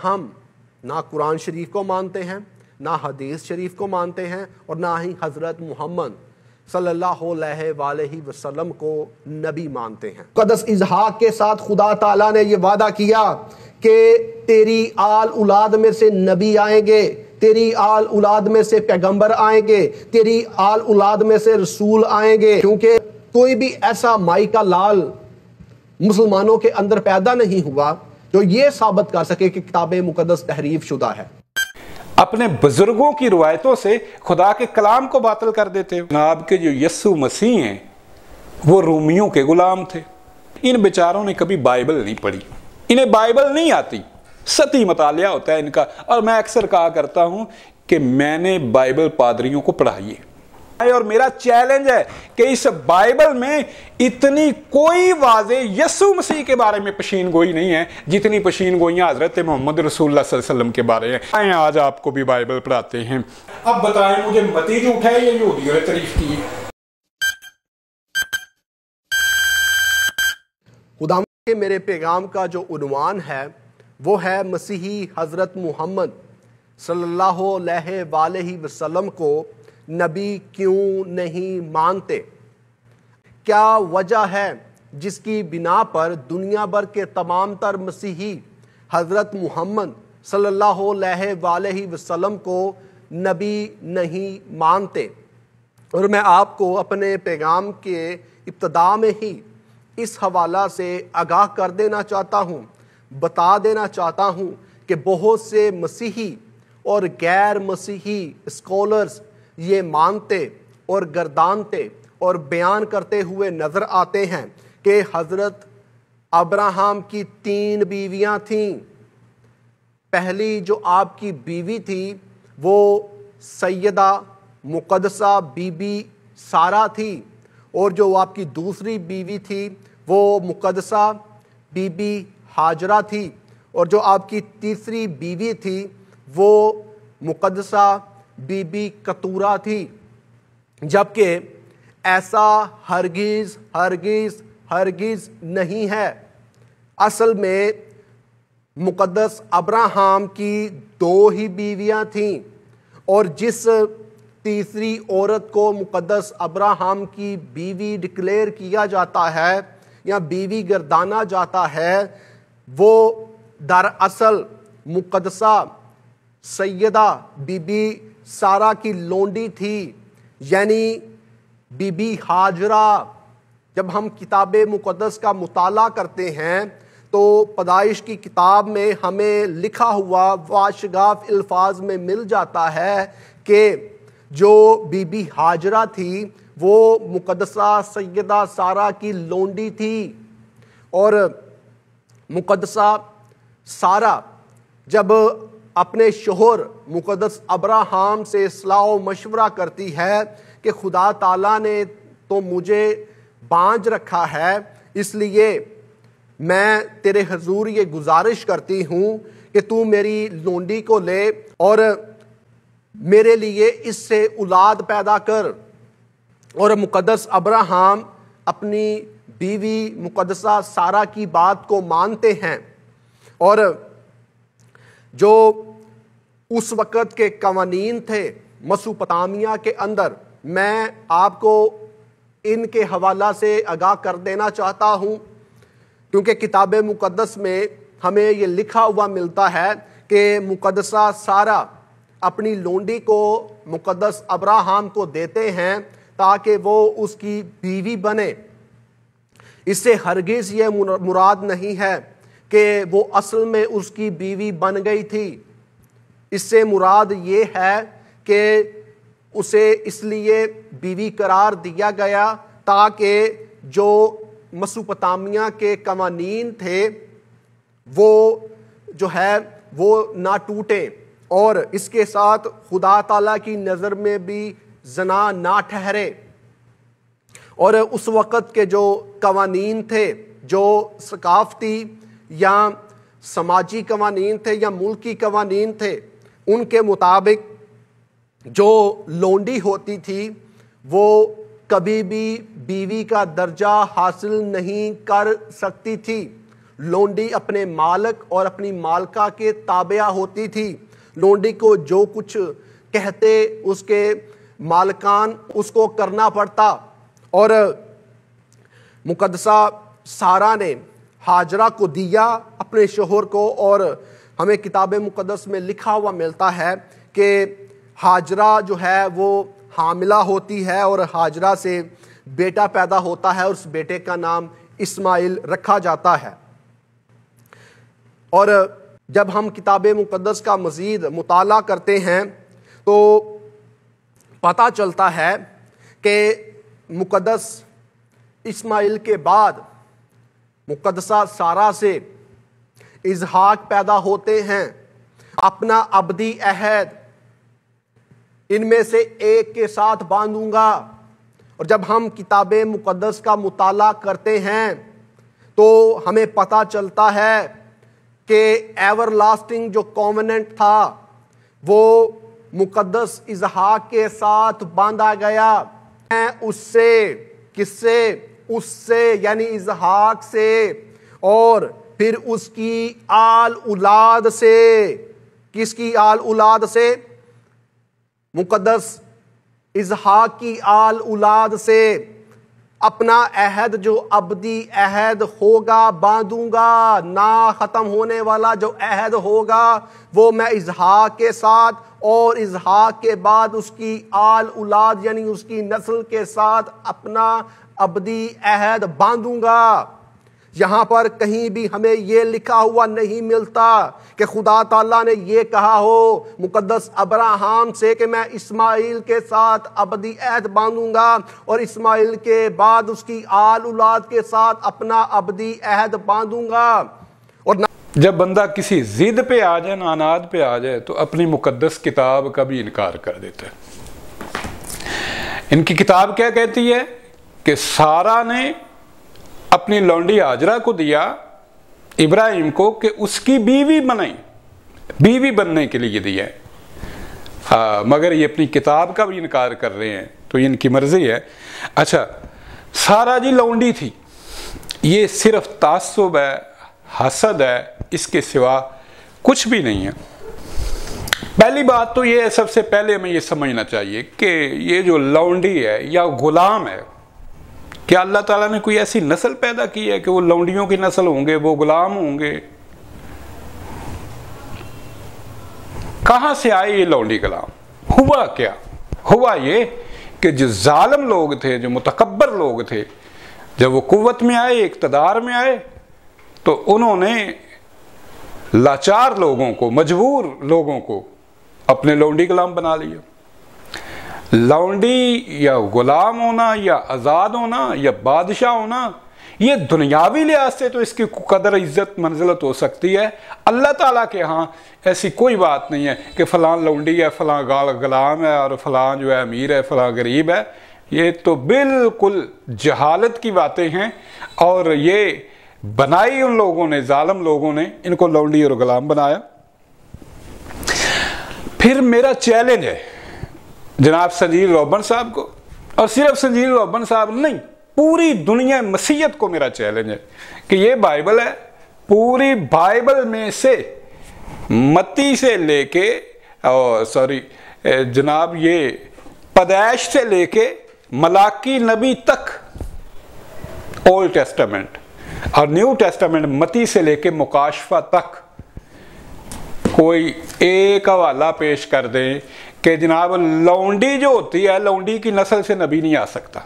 ہم نہ قرآن شریف کو مانتے ہیں، نہ حدیث شریف کو مانتے ہیں، اور نہ ہی حضرت محمد صلی اللہ علیہ وآلہ وسلم کو نبی مانتے ہیں۔ مقدس اسحاق کے ساتھ خدا تعالیٰ نے یہ وعدہ کیا کہ تیری آل اولاد میں سے نبی آئیں گے، تیری آل اولاد میں سے پیغمبر آئیں گے، تیری آل اولاد میں سے رسول آئیں گے، کیونکہ کوئی بھی ایسا مائی کا لال مسلمانوں کے اندر پیدا نہیں ہوا جو یہ ثابت کر سکے کہ کتاب مقدس تحریف شدہ ہے۔ اپنے بزرگوں کی روایتوں سے خدا کے کلام کو باطل کر دیتے ہو۔ جناب کے جو یسوع مسیح ہیں وہ رومیوں کے غلام تھے۔ ان بیچاروں نے کبھی بائبل نہیں پڑھی، انہیں بائبل نہیں آتی، سطحی مطالعہ ہوتا ہے ان کا، اور میں اکثر کہا کرتا ہوں کہ میں نے بائبل پادریوں کو پڑھائی ہے، اور میرا چیلنج ہے کہ اس بائبل میں اتنی کوئی واضح یسوع مسیح کے بارے میں پشین گوئی نہیں ہے جتنی پشین گوئیاں حضرت محمد رسول اللہ صلی اللہ علیہ وسلم کے بارے میں۔ آج آپ کو بھی بائبل پڑھاتے ہیں۔ اب بتائیں مجھے متی جھوٹ ہے یا یہودیوں نے تعریف کی؟ خداوند کے میرے پیغام کا جو عنوان ہے وہ ہے مسیحی حضرت محمد صلی اللہ علیہ وآلہ وسلم کو نبی کیوں نہیں مانتے؟ کیا وجہ ہے جس کی بنا پر دنیا بھر کے تمام تر مسیحی حضرت محمد صلی اللہ علیہ وآلہ وسلم کو نبی نہیں مانتے؟ اور میں آپ کو اپنے پیغام کے ابتدا میں ہی اس حوالہ سے آگاہ کر دینا چاہتا ہوں، بتا دینا چاہتا ہوں کہ بہت سے مسیحی اور غیر مسیحی اسکالرز یہ مانتے اور گردانتے اور بیان کرتے ہوئے نظر آتے ہیں کہ حضرت ابراہیم کی 3 بیویاں تھیں۔ پہلی جو آپ کی بیوی تھی وہ سیدہ مقدسہ بی بی سارہ تھی، اور جو آپ کی دوسری بیوی تھی وہ مقدسہ بی بی ہاجرہ تھی، اور جو آپ کی تیسری بیوی تھی وہ مقدسہ بی بی کتورہ تھی، جبکہ ایسا ہرگز ہرگز ہرگز نہیں ہے۔ اصل میں مقدس ابراہیم کی 2 ہی بیویاں تھیں، اور جس تیسری عورت کو مقدس ابراہیم کی بیوی ڈکلیئر کیا جاتا ہے یا بیوی گردانا جاتا ہے وہ دراصل مقدسہ سیدہ بی بی سارہ کی لونڈی تھی، یعنی بی بی ہاجرہ۔ جب ہم کتاب مقدس کا مطالعہ کرتے ہیں تو پیدائش کی کتاب میں ہمیں لکھا ہوا واشگاف الفاظ میں مل جاتا ہے کہ جو بی بی ہاجرہ تھی وہ مقدسہ سیدہ سارہ کی لونڈی تھی، اور مقدسہ سارہ جب اپنے شوہر مقدس ابراہیم سے اصلاح و مشورہ کرتی ہے کہ خدا تعالیٰ نے تو مجھے بانجھ رکھا ہے، اس لیے میں تیرے حضور یہ گزارش کرتی ہوں کہ تو میری لونڈی کو لے اور میرے لیے اس سے اولاد پیدا کر۔ اور مقدس ابراہیم اپنی بیوی مقدسہ سارہ کی بات کو مانتے ہیں، اور جو اس وقت کے قوانین تھے مسوپتامیہ کے اندر، میں آپ کو ان کے حوالہ سے آگاہ کر دینا چاہتا ہوں، کیونکہ کتاب مقدس میں ہمیں یہ لکھا ہوا ملتا ہے کہ مقدسہ سارہ اپنی لونڈی کو مقدس ابراہیم کو دیتے ہیں تاکہ وہ اس کی بیوی بنے۔ اس سے ہرگز یہ مراد نہیں ہے کہ وہ اصل میں اس کی بیوی بن گئی تھی، اس سے مراد یہ ہے کہ اسے اس لیے بیوی قرار دیا گیا تاکہ جو مسوپتامیہ کے قوانین تھے وہ جو ہے وہ نہ ٹوٹیں، اور اس کے ساتھ خدا تعالیٰ کی نظر میں بھی زنا نہ ٹھہرے۔ اور اس وقت کے جو قوانین تھے، جو ثقافتی یا سماجی قوانین تھے یا ملکی قوانین تھے، ان کے مطابق جو لونڈی ہوتی تھی وہ کبھی بھی بیوی کا درجہ حاصل نہیں کر سکتی تھی۔ لونڈی اپنے مالک اور اپنی مالکہ کے تابع ہوتی تھی. لونڈی کو جو کچھ کہتے اس کے مالکان اس کو کرنا پڑتا. اور مقدسہ سارہ نے ہاجرہ کو دیا اپنے شوہر کو، اور ہمیں کتاب مقدس میں لکھا ہوا ملتا ہے کہ ہاجرہ جو ہے وہ حاملہ ہوتی ہے اور ہاجرہ سے بیٹا پیدا ہوتا ہے اور اس بیٹے کا نام اسماعیل رکھا جاتا ہے. اور جب ہم کتاب مقدس کا مزید مطالعہ کرتے ہیں تو پتہ چلتا ہے کہ مقدس اسماعیل کے بعد مقدسہ سارہ سے اسحاق پیدا ہوتے ہیں. اپنا ابدی عہد ان میں سے ایک کے ساتھ باندھوں گا. اور جب ہم کتاب مقدس کا مطالعہ کرتے ہیں تو ہمیں پتہ چلتا ہے کہ ایور لاسٹنگ جو کووننٹ تھا وہ مقدس اسحاق کے ساتھ باندھا گیا. اس سے کس سے؟ اس سے یعنی اسحاق سے، اور پھر اس کی آل اولاد سے. کس کی آل اولاد سے؟ مقدس اسحاق کی آل اولاد سے. اپنا عہد جو ابدی عہد ہوگا باندھوں گا، نہ ختم ہونے والا جو عہد ہوگا وہ میں اسحاق کے ساتھ اور اسحاق کے بعد اس کی آل اولاد یعنی اس کی نسل کے ساتھ اپنا ابدی عہد باندھوں گا. یہاں پر کہیں بھی ہمیں یہ لکھا ہوا نہیں ملتا کہ خدا تعالیٰ نے یہ کہا ہو مقدس ابراہیم سے کہ میں اسماعیل کے ساتھ ابدی عہد باندھوں گا اور اسماعیل کے بعد اس کی آل اولاد کے ساتھ اپنا ابدی عہد باندھوں گا. اور جب بندہ کسی ضد پہ آ جائے، عناد پہ آ جائے، تو اپنی مقدس کتاب کا بھی انکار کر دیتا ہے. ان کی کتاب کیا کہتی ہے کہ سارہ نے اپنی لونڈی ہاجرہ کو دیا ابراہیم کو کہ اس کی بیوی بنائیں، بیوی بننے کے لیے دیا ہے، مگر یہ اپنی کتاب کا بھی انکار کر رہے ہیں. تو ان کی مرضی ہے. اچھا، سارہ جی لونڈی تھی، یہ صرف تعصب ہے، حسد ہے، اس کے سوا کچھ بھی نہیں ہے. پہلی بات تو یہ ہے، سب سے پہلے ہمیں یہ سمجھنا چاہیے کہ یہ جو لونڈی ہے یا غلام ہے، کیا اللہ تعالیٰ نے کوئی ایسی نسل پیدا کی ہے کہ وہ لونڈیوں کی نسل ہوں گے، وہ غلام ہوں گے؟ کہاں سے آئے یہ لونڈی غلام؟ ہوا کیا؟ ہوا یہ کہ جو ظالم لوگ تھے، جو متکبر لوگ تھے، جب وہ قوت میں آئے، اقتدار میں آئے، تو انہوں نے لاچار لوگوں کو، مجبور لوگوں کو اپنے لونڈی غلام بنا لیا. لونڈی یا غلام ہونا یا آزاد ہونا یا بادشاہ ہونا، یہ دنیاوی لحاظ سے تو اس کی قدر عزت منزلت ہو سکتی ہے. اللہ تعالیٰ کے ہاں ایسی کوئی بات نہیں ہے کہ فلاں لونڈی ہے، فلاں غلام ہے اور فلاں جو ہے امیر ہے، فلاں غریب ہے. یہ تو بالکل جہالت کی باتیں ہیں، اور یہ بنائی ان لوگوں نے، ظالم لوگوں نے ان کو لونڈی اور غلام بنایا. پھر میرا چیلنج ہے جناب سنجیر روبن صاحب کو، اور صرف سنجیر روبن صاحب نہیں، پوری دنیا مسیحیت کو میرا چیلنج ہے کہ یہ بائبل ہے، پوری بائبل میں سے متی سے لے کے جناب یہ پیدائش سے لے کے ملاکی نبی تک، اولڈ ٹیسٹامنٹ اور نیو ٹیسٹامنٹ متی سے لے کے مکاشفہ تک، کوئی ایک حوالہ پیش کر دیں کہ جناب لونڈی جو ہوتی ہے، لونڈی کی نسل سے نبی نہیں آ سکتا.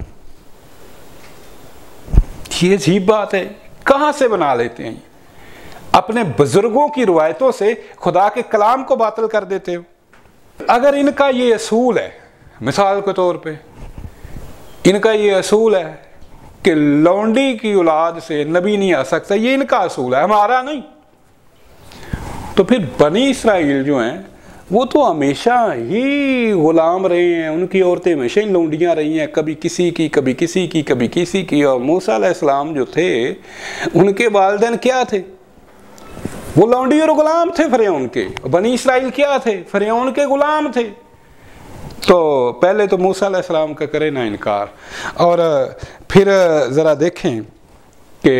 یہ عجیب بات ہے، کہاں سے بنا لیتے ہیں؟ اپنے بزرگوں کی روایتوں سے خدا کے کلام کو باطل کر دیتے ہو. اگر ان کا یہ اصول ہے، مثال کے طور پہ ان کا یہ اصول ہے کہ لونڈی کی اولاد سے نبی نہیں آ سکتا، یہ ان کا اصول ہے، ہمارا نہیں، تو پھر بنی اسرائیل جو ہیں وہ تو ہمیشہ ہی غلام رہے ہیں، ان کی عورتیں ہمیشہ ہی لونڈیاں رہی ہیں، کبھی کسی کی، کبھی کسی کی، کبھی کسی کی. اور موسیٰ علیہ السلام جو تھے ان کے والدین کیا تھے؟ وہ لونڈی اور غلام تھے فرعون کے. بنی اسرائیل کیا تھے؟ فرعون کے غلام تھے. تو پہلے تو موسیٰ علیہ السلام کا کرے نہ انکار. اور پھر ذرا دیکھیں کہ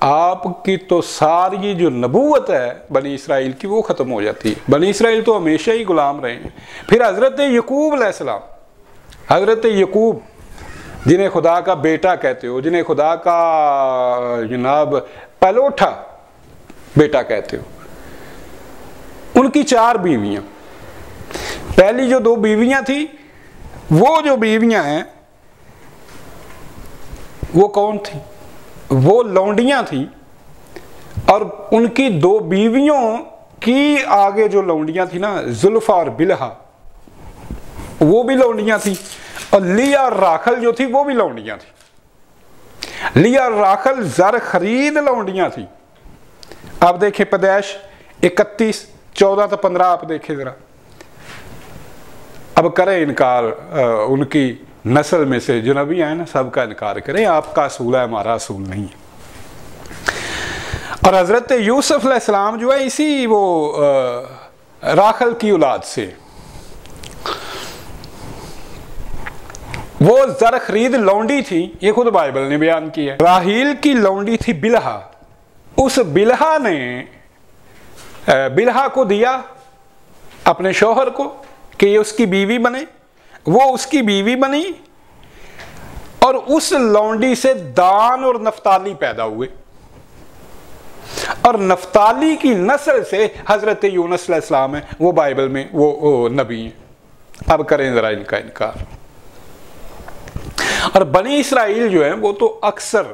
آپ کی تو ساری جو نبوت ہے بنی اسرائیل کی وہ ختم ہو جاتی ہے. بنی اسرائیل تو ہمیشہ ہی غلام رہے ہیں. پھر حضرت یعقوب علیہ السلام، حضرت یعقوب جنہیں خدا کا بیٹا کہتے ہو، جنہیں خدا کا جناب پلوٹا بیٹا کہتے ہو، ان کی 4 بیویاں. پہلی جو 2 بیویاں تھیں، وہ جو بیویاں ہیں وہ کون تھیں؟ وہ لونڈیاں تھیں. اور ان کی 2 بیویوں کی آگے جو لونڈیاں تھیں نا، زلفا اور بلہا، وہ بھی لونڈیاں تھیں. اور لیا اور راکھل جو تھی وہ بھی لونڈیاں تھیں. لیا اور راکھل زر خرید لونڈیاں تھیں. آپ دیکھیں پیدائش 31 14 تا 15 آپ دیکھیں ذرا. اب کریں انکار ان کی نسل میں سے جو نبی ہیں نا، سب کا انکار کریں. آپ کا اصول ہے، ہمارا اصول نہیں ہے. اور حضرت یوسف علیہ السلام جو ہے اسی وہ راکھل کی اولاد سے، وہ زر خرید لونڈی تھی. یہ خود بائبل نے بیان کی ہے. راحیل کی لونڈی تھی بلہا. اس بلہا نے بلہا کو دیا اپنے شوہر کو کہ یہ اس کی بیوی بنے. وہ اس کی بیوی بنی اور اس لونڈی سے دان اور نفتالی پیدا ہوئے. اور نفتالی کی نسل سے حضرت یونس علیہ السلام ہے، وہ بائبل میں وہ نبی ہیں. اب کریں ذرا ان کا انکار. اور بنی اسرائیل جو ہیں وہ تو اکثر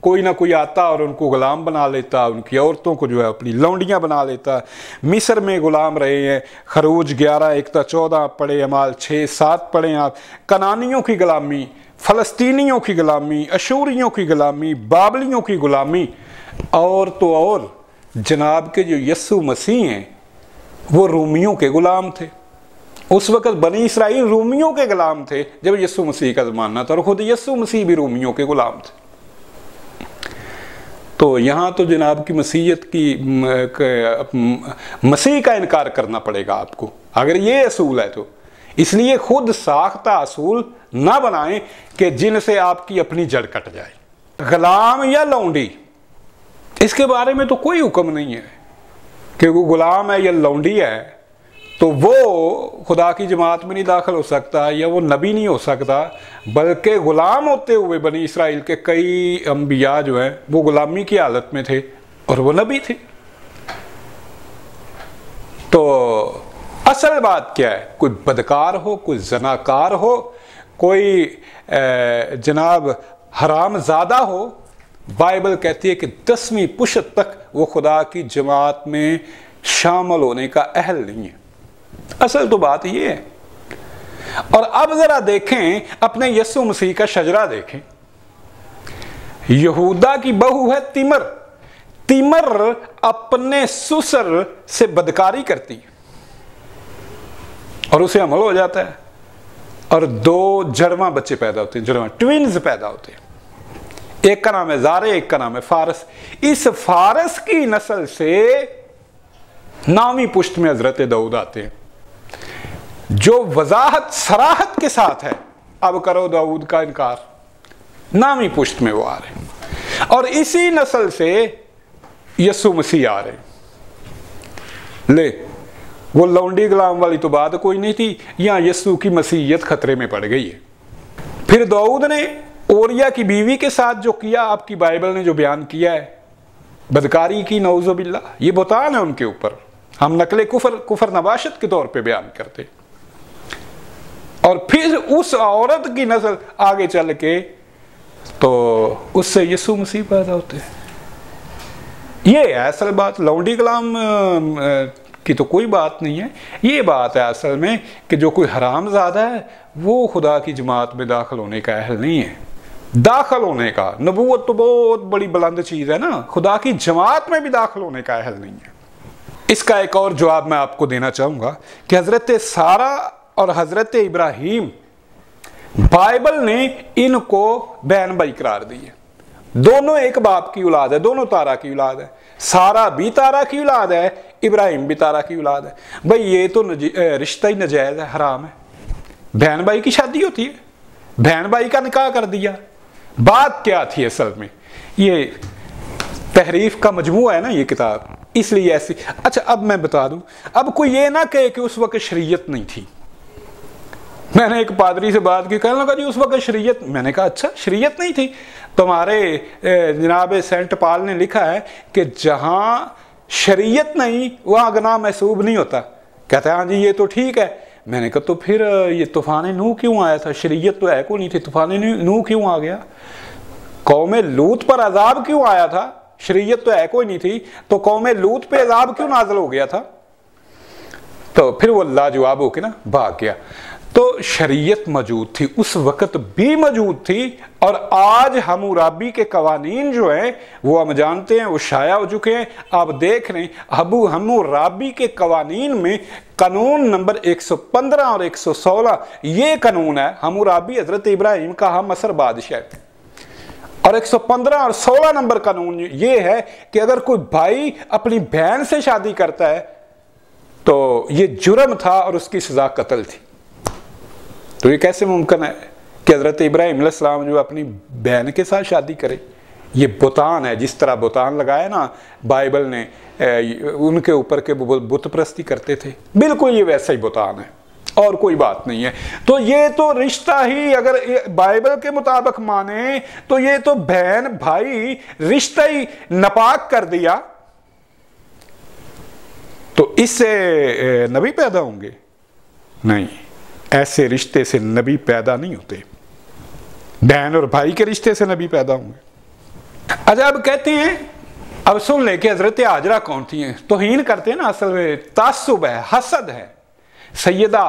کوئی نہ کوئی آتا اور ان کو غلام بنا لیتا، ان کی عورتوں کو جو ہے اپنی لونڈیاں بنا لیتا. مصر میں غلام رہے ہیں. خروج 11 1 تا 14 پڑھے، اعمال 6 7 پڑھیں آپ. کنانیوں کی غلامی، فلسطینیوں کی غلامی، اشوریوں کی غلامی، بابلیوں کی غلامی. اور تو اور جناب کے جو یسوع مسیح ہیں وہ رومیوں کے غلام تھے. اس وقت بنی اسرائیل رومیوں کے غلام تھے جب یسوع مسیح کا زمانہ تھا، اور خود یسوع مسیح بھی رومیوں کے غلام تھے. تو یہاں تو جناب کی مسیحیت کی مسیح کا انکار کرنا پڑے گا آپ کو اگر یہ اصول ہے تو. اس لیے خود ساختہ اصول نہ بنائیں کہ جن سے آپ کی اپنی جڑ کٹ جائے. غلام یا لونڈی، اس کے بارے میں تو کوئی حکم نہیں ہے کہ وہ غلام ہے یا لونڈی ہے تو وہ خدا کی جماعت میں نہیں داخل ہو سکتا یا وہ نبی نہیں ہو سکتا. بلکہ غلام ہوتے ہوئے بنی اسرائیل کے کئی انبیاء جو ہیں وہ غلامی کی حالت میں تھے اور وہ نبی تھے. تو اصل بات کیا ہے؟ کوئی بدکار ہو، کوئی زناکار ہو، کوئی جناب حرام زادہ ہو، بائبل کہتی ہے کہ 10ویں پشت تک وہ خدا کی جماعت میں شامل ہونے کا اہل نہیں ہے. اصل تو بات یہ ہے. اور اب ذرا دیکھیں اپنے یسوع مسیح کا شجرہ دیکھیں. یہودا کی بہو ہے تیمر. تیمر اپنے سسر سے بدکاری کرتی اور اسے حمل ہو جاتا ہے اور 2 جڑواں بچے پیدا ہوتے ہیں، جڑواں ٹوینز پیدا ہوتے ہیں. ایک کا نام ہے زارے، ایک کا نام ہے فارس. اس فارس کی نسل سے 9ویں پشت میں حضرت داؤد آتے ہیں جو وضاحت صراحت کے ساتھ ہے. اب کرو داؤد کا انکار. 9ویں پشت میں وہ آ رہے ہیں اور اسی نسل سے یسوع مسیح آ رہے ہیں. لے وہ لونڈی غلام والی تو بات کوئی نہیں تھی، یہاں یسوع کی مسیحیت خطرے میں پڑ گئی ہے. پھر داؤد نے اوریا کی بیوی کے ساتھ جو کیا، آپ کی بائبل نے جو بیان کیا ہے بدکاری کی، نعوذ باللہ، یہ بہتان ہے ان کے اوپر. ہم نقل کفر نباشت کے طور پہ بیان کرتے. اور پھر اس عورت کی نسل آگے چل کے تو اس سے یسوع مسیح پیدا ہوتے ہیں. یہ ہے اصل بات. لونڈی غلام کی تو کوئی بات نہیں ہے. یہ بات ہے اصل میں کہ جو کوئی حرام زادہ ہے وہ خدا کی جماعت میں داخل ہونے کا اہل نہیں ہے. داخل ہونے کا، نبوت تو بہت بڑی بلند چیز ہے نا، خدا کی جماعت میں بھی داخل ہونے کا اہل نہیں ہے. اس کا ایک اور جواب میں آپ کو دینا چاہوں گا کہ حضرت سارہ اور حضرت ابراہیم، بائبل نے ان کو بہن بھائی قرار دی ہے. دونوں ایک باپ کی اولاد ہے، دونوں تارا کی اولاد ہے. سارہ بھی تارا کی اولاد ہے، ابراہیم بھی تارا کی اولاد ہے. بھئی یہ تو رشتہ ہی ناجائز ہے، حرام ہے. بہن بھائی کی شادی ہوتی ہے، بہن بھائی کا نکاح کر دیا. بات کیا تھی اصل میں؟ یہ تحریف کا مجموعہ ہے نا یہ کتاب، اس لیے ایسی۔ اچھا اب میں بتا دوں، اب کوئی یہ نہ کہے کہ اس وقت شریعت نہیں تھی۔ میں نے ایک پادری سے بات کی، کہنے لگا جی اس وقت شریعت، میں نے کہا اچھا شریعت نہیں تھی؟ تمہارے جناب سینٹ پال نے لکھا ہے کہ جہاں شریعت نہیں وہاں گناہ محسوب نہیں ہوتا۔ کہتا ہے ہاں جی یہ تو ٹھیک ہے۔ میں نے کہا تو پھر یہ طوفان نوح کیوں آیا تھا؟ شریعت تو ہے کوئی نہیں تھی، طوفان نوح کیوں آ گیا؟ قوم لوط پر عذاب کیوں آیا تھا؟ شریعت تو ہے کوئی نہیں تھی، تو قوم لوط پہ عذاب کیوں نازل ہو گیا تھا؟ تو پھر وہ لاجواب ہو کے نا بھاگ گیا۔ تو شریعت موجود تھی، اس وقت بھی موجود تھی، اور آج حمورابی کے قوانین جو ہیں وہ ہم جانتے ہیں، وہ شائع ہو چکے ہیں۔ آپ دیکھ رہے ہیں حمورابی کے قوانین میں قانون نمبر 115 اور 116 یہ قانون ہے۔ حمورابی حضرت ابراہیم کا ہم عصر بادشاہ ہے، اور 115 اور 16 نمبر قانون یہ ہے کہ اگر کوئی بھائی اپنی بہن سے شادی کرتا ہے تو یہ جرم تھا اور اس کی سزا قتل تھی۔ تو یہ کیسے ممکن ہے کہ حضرت ابراہیم علیہ السلام جو اپنی بہن کے ساتھ شادی کرے؟ یہ بتان ہے، جس طرح بتان لگایا نا بائبل نے ان کے اوپر کے بت پرستی کرتے تھے، بالکل یہ ویسا ہی بتان ہے اور کوئی بات نہیں ہے۔ تو یہ تو رشتہ ہی اگر بائبل کے مطابق مانے تو یہ تو بہن بھائی رشتہ ہی ناپاک کر دیا، تو اس سے نبی پیدا ہوں گے؟ نہیں، ایسے رشتے سے نبی پیدا نہیں ہوتے، بہن اور بھائی کے رشتے سے نبی پیدا ہوں گے۔ اچھا اب کہتے ہیں، اب سن لیں کہ حضرت ہاجرہ کون تھی ہیں۔ توہین کرتے ہیں نا، اصل میں تعصب ہے، حسد ہے۔ سیدہ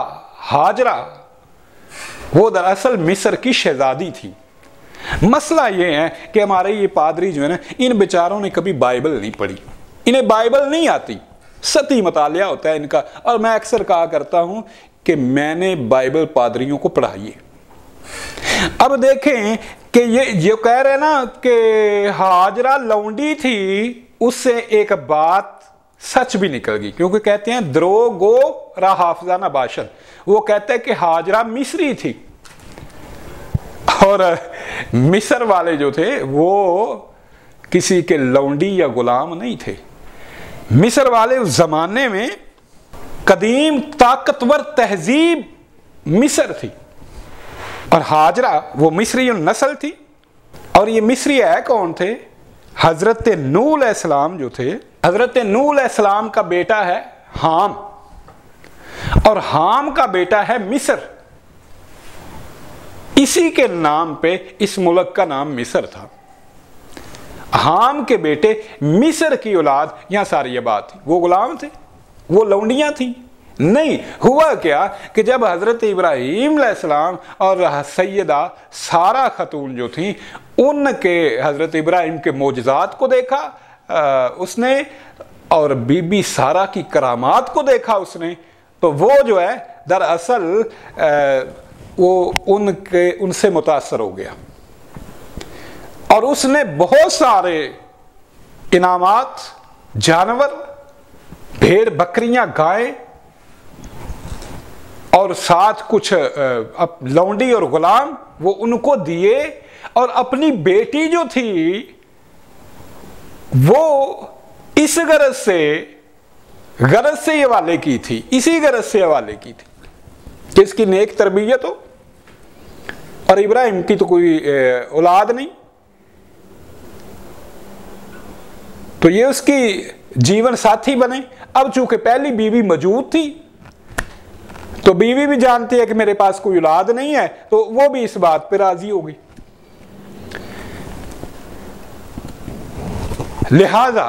ہاجرہ وہ دراصل مصر کی شہزادی تھی۔ مسئلہ یہ ہے کہ ہمارے یہ پادری جو ہے نا، ان بیچاروں نے کبھی بائبل نہیں پڑھی، انہیں بائبل نہیں آتی، سطحی مطالعہ ہوتا ہے ان کا۔ اور میں اکثر کہا کرتا ہوں کہ میں نے بائبل پادریوں کو پڑھائی ہے۔ اب دیکھیں کہ یہ کہہ رہے نا کہ ہاجرہ لونڈی تھی، اس سے ایک بات سچ بھی نکل گئی، کیونکہ کہتے ہیں درو گو را حافظہ نباشد، وہ کہتے ہیں کہ ہاجرہ مصری تھی، اور مصر والے جو تھے وہ کسی کے لونڈی یا غلام نہیں تھے۔ مصر والے اس زمانے میں قدیم طاقتور تہذیب مصر تھی، اور ہاجرہ وہ مصری نسل تھی۔ اور یہ مصری ہے کون تھے؟ حضرت نوح علیہ السلام جو تھے، حضرت نوح علیہ السلام کا بیٹا ہے حام، اور حام کا بیٹا ہے مصر۔ اسی کے نام پہ اس ملک کا نام مصر تھا۔ حام کے بیٹے مصر کی اولاد یہاں ساری آباد تھی۔ وہ غلام تھے، وہ لونڈیاں تھیں نہیں۔ ہوا کیا کہ جب حضرت ابراہیم علیہ السلام اور سیدہ سارہ خاتون جو تھیں، ان کے حضرت ابراہیم کے معجزات کو دیکھا اس نے، اور بی بی سارہ کی کرامات کو دیکھا اس نے، تو وہ جو ہے دراصل وہ ان سے متاثر ہو گیا، اور اس نے بہت سارے انعامات، جانور، بھیڑ بکریاں، گائیں، اور ساتھ کچھ لونڈی اور غلام وہ ان کو دیے، اور اپنی بیٹی جو تھی وہ اس غرض سے یہ حوالے کی تھی، اسی غرض سے حوالے کی تھی کہ اس کی نیک تربیت ہو، اور ابراہیم کی تو کوئی اولاد نہیں، تو یہ اس کی جیون ساتھی بنے۔ اب چونکہ پہلی بیوی موجود تھی تو بیوی بھی جانتی ہے کہ میرے پاس کوئی اولاد نہیں ہے، تو وہ بھی اس بات پہ راضی ہوگی۔ لہذا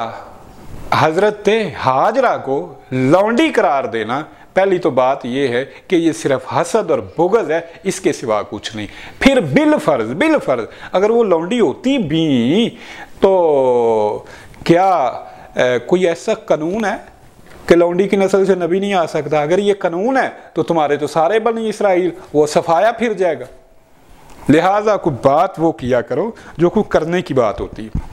حضرت ہاجرہ کو لونڈی قرار دینا، پہلی تو بات یہ ہے کہ یہ صرف حسد اور بغض ہے، اس کے سوا کچھ نہیں۔ پھر بالفرض اگر وہ لونڈی ہوتی بھی تو کیا کوئی ایسا قانون ہے کہ لونڈی کی نسل سے نبی نہیں آ سکتا؟ اگر یہ قانون ہے تو تمہارے تو سارے بنی اسرائیل وہ صفایا پھر جائے گا۔ لہٰذا کوئی بات وہ کیا کرو جو کوئی کرنے کی بات ہوتی ہے۔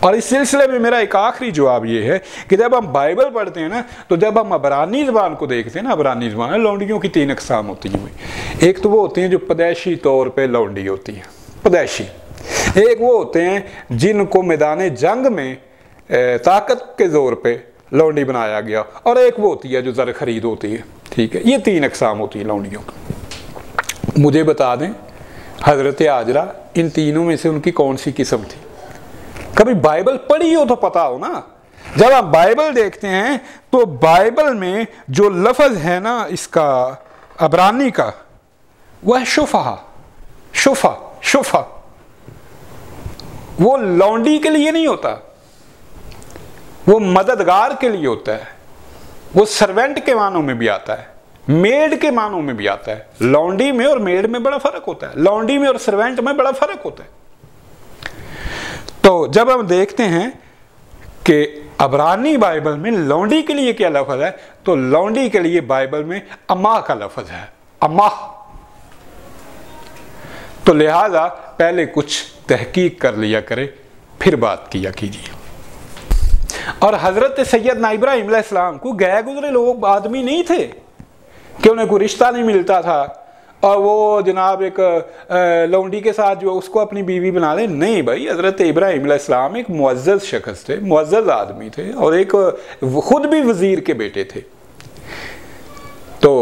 اور اس سلسلے میں میرا ایک آخری جواب یہ ہے کہ جب ہم بائبل پڑھتے ہیں نا، تو جب ہم عبرانی زبان کو دیکھتے ہیں نا، عبرانی زبان لونڈیوں کی 3 اقسام ہوتی ہیں۔ ایک تو وہ ہوتے ہیں جو پیدائشی طور پہ لونڈی ہوتی ہیں، پیدائشی۔ ایک وہ ہوتے ہیں جن کو میدان جنگ میں طاقت کے زور پہ لونڈی بنایا گیا، اور ایک وہ ہوتی ہے جو زر خرید ہوتی ہے، ٹھیک ہے۔ یہ 3 اقسام ہوتی ہیں لونڈیوں کی۔ مجھے بتا دیں حضرت ہاجرہ ان تینوں میں سے ان کی کون سی قسم تھی؟ کبھی بائبل پڑھی ہو تو پتا ہو نا۔ جب آپ بائبل دیکھتے ہیں تو بائبل میں جو لفظ ہے نا اس کا عبرانی کا، وہ ہے شفا۔ وہ لونڈی کے لیے نہیں ہوتا، وہ مددگار کے لیے ہوتا ہے، وہ سرونٹ کے معنوں میں بھی آتا ہے، میڈ کے معنوں میں بھی آتا ہے۔ لونڈی میں اور میڈ میں بڑا فرق ہوتا ہے، لونڈی میں اور سرونٹ میں بڑا فرق ہوتا ہے۔ تو جب ہم دیکھتے ہیں کہ عبرانی بائبل میں لونڈی کے لیے کیا لفظ ہے، تو لونڈی کے لیے بائبل میں اما کا لفظ ہے، اما۔ تو لہذا پہلے کچھ تحقیق کر لیا کرے، پھر بات کیا کیجیے۔ اور حضرت سیدنا ابراہیم علیہ السلام کو گئے گزرے لوگ آدمی نہیں تھے کہ انہیں کوئی رشتہ نہیں ملتا تھا اور وہ جناب ایک لونڈی کے ساتھ جو اس کو اپنی بیوی بنا لیں۔ نہیں بھائی، حضرت ابراہیم علیہ السلام ایک معزز شخص تھے، معزز آدمی تھے، اور ایک خود بھی وزیر کے بیٹے تھے۔ تو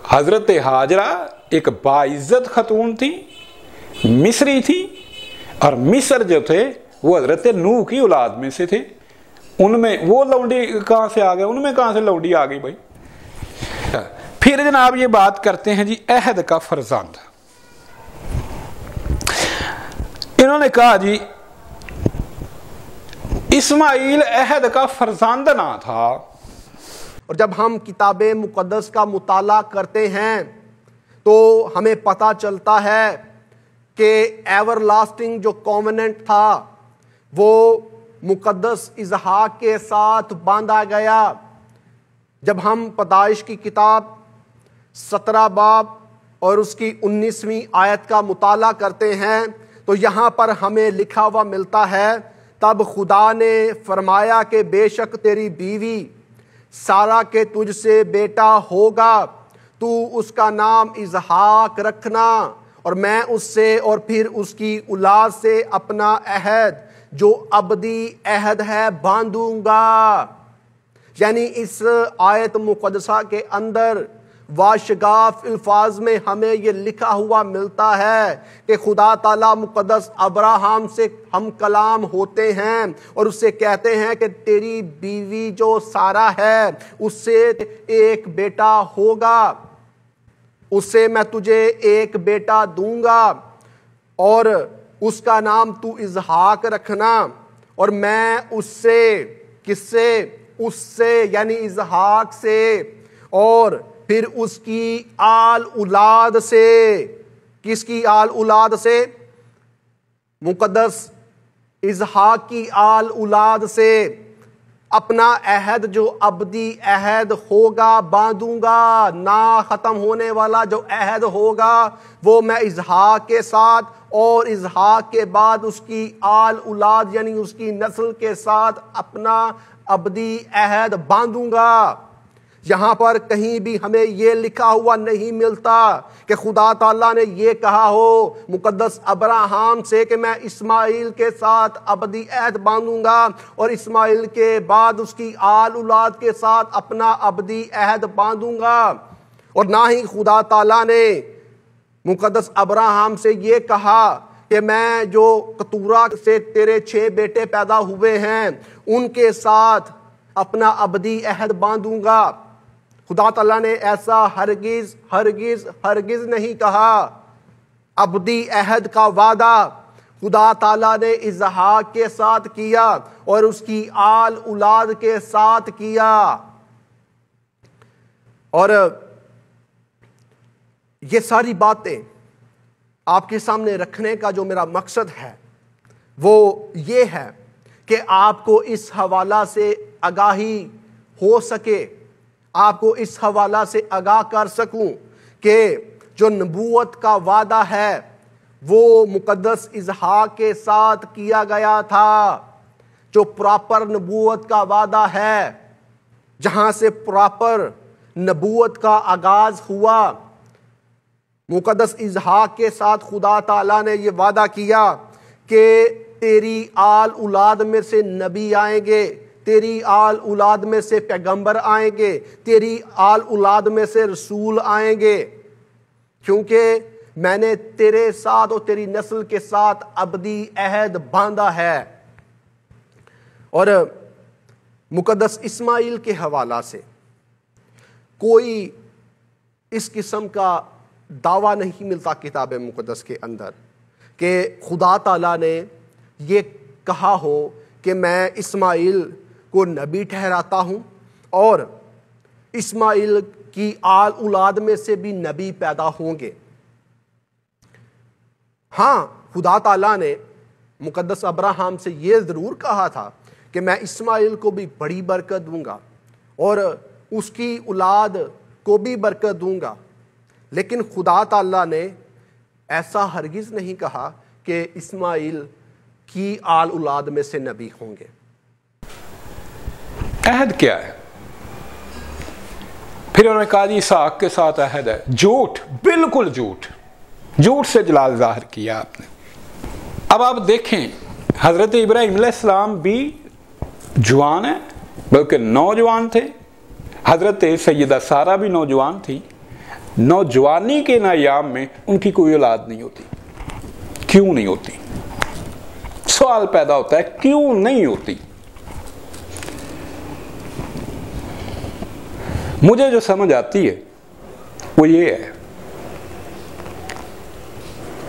حضرت ہاجرہ ایک باعزت خاتون تھی، مصری تھی، اور مصر جو تھے وہ حضرت نوح کی اولاد میں سے تھے۔ ان میں وہ لونڈی کہاں سے آ گئے؟ ان میں کہاں سے لونڈی آ گئی بھائی؟ پھر جناب یہ بات کرتے ہیں جی عہد کا فرزند۔ انہوں نے کہا جی اسماعیل عہد کا فرزند نہ تھا۔ اور جب ہم کتاب مقدس کا مطالعہ کرتے ہیں تو ہمیں پتہ چلتا ہے کہ ایور لاسٹنگ جو کووننٹ تھا وہ مقدس اسحاق کے ساتھ باندھا گیا۔ جب ہم پیدائش کی کتاب 17 باب اور اس کی 19ویں آیت کا مطالعہ کرتے ہیں تو یہاں پر ہمیں لکھا ہوا ملتا ہے، تب خدا نے فرمایا کہ بے شک تیری بیوی سارہ کے تجھ سے بیٹا ہوگا، تو اس کا نام اسحاق رکھنا، اور میں اس سے اور پھر اس کی اولاد سے اپنا عہد جو ابدی عہد ہے باندھوں گا۔ یعنی اس آیت مقدسہ کے اندر واشگاف الفاظ میں ہمیں یہ لکھا ہوا ملتا ہے کہ خدا تعالیٰ مقدس ابراہیم سے ہم کلام ہوتے ہیں اور اس سے کہتے ہیں کہ تیری بیوی جو سارہ ہے اس سے ایک بیٹا ہوگا، اس سے میں تجھے ایک بیٹا دوں گا اور اس کا نام تو اسحاق رکھنا، اور میں اس سے، کس سے؟ اس سے یعنی اسحاق سے، اور پھر اس کی آل اولاد سے۔ کس کی آل اولاد سے؟ مقدس اسحاق کی آل اولاد سے اپنا عہد جو ابدی عہد ہوگا باندھوں گا، نہ ختم ہونے والا جو عہد ہوگا وہ میں اسحاق کے ساتھ اور اسحاق کے بعد اس کی آل اولاد یعنی اس کی نسل کے ساتھ اپنا ابدی عہد باندھوں گا۔ یہاں پر کہیں بھی ہمیں یہ لکھا ہوا نہیں ملتا کہ خدا تعالیٰ نے یہ کہا ہو مقدس ابراہیم سے کہ میں اسماعیل کے ساتھ ابدی عہد باندھوں گا اور اسماعیل کے بعد اس کی آل اولاد کے ساتھ اپنا ابدی عہد باندھوں گا، اور نہ ہی خدا تعالیٰ نے مقدس ابراہیم سے یہ کہا کہ میں جو کتورہ سے تیرے 6 بیٹے پیدا ہوئے ہیں ان کے ساتھ اپنا ابدی عہد باندھوں گا۔ خدا تعالیٰ نے ایسا ہرگز ہرگز ہرگز نہیں کہا۔ ابدی عہد کا وعدہ خدا تعالیٰ نے اسحاق کے ساتھ کیا اور اس کی آل اولاد کے ساتھ کیا۔ اور یہ ساری باتیں آپ کے سامنے رکھنے کا جو میرا مقصد ہے وہ یہ ہے کہ آپ کو اس حوالہ سے آگاہی ہو سکے، آپ کو اس حوالہ سے آگاہ کر سکوں کہ جو نبوت کا وعدہ ہے وہ مقدس اسحاق کے ساتھ کیا گیا تھا۔ جو پراپر نبوت کا وعدہ ہے، جہاں سے پراپر نبوت کا آغاز ہوا، مقدس اسحاق کے ساتھ خدا تعالیٰ نے یہ وعدہ کیا کہ تیری آل اولاد میں سے نبی آئیں گے، تیری آل اولاد میں سے پیغمبر آئیں گے، تیری آل اولاد میں سے رسول آئیں گے، کیونکہ میں نے تیرے ساتھ اور تیری نسل کے ساتھ ابدی عہد باندھا ہے۔ اور مقدس اسماعیل کے حوالہ سے کوئی اس قسم کا دعویٰ نہیں ملتا کتاب مقدس کے اندر کہ خدا تعالیٰ نے یہ کہا ہو کہ میں اسماعیل کو نبی ٹھہراتا ہوں اور اسماعیل کی آل اولاد میں سے بھی نبی پیدا ہوں گے۔ ہاں، خدا تعالیٰ نے مقدس ابراہیم سے یہ ضرور کہا تھا کہ میں اسماعیل کو بھی بڑی برکت دوں گا اور اس کی اولاد کو بھی برکت دوں گا، لیکن خدا تعالیٰ نے ایسا ہرگز نہیں کہا کہ اسماعیل کی آل اولاد میں سے نبی ہوں گے۔ عہد کیا ہے؟ پھر انہوں نے کہا جی اسحاق کے ساتھ عہد ہے۔ جھوٹ، بالکل جھوٹ، جھوٹ سے جلال ظاہر کیا آپ نے۔ اب آپ دیکھیں حضرت ابراہیم علیہ السلام بھی جوان ہیں، بلکہ نوجوان تھے۔ حضرت سیدہ سارہ بھی نوجوان تھی۔ نوجوانی کے ایام میں ان کی کوئی اولاد نہیں ہوتی۔ کیوں نہیں ہوتی؟ سوال پیدا ہوتا ہے کیوں نہیں ہوتی؟ مجھے جو سمجھ آتی ہے وہ یہ ہے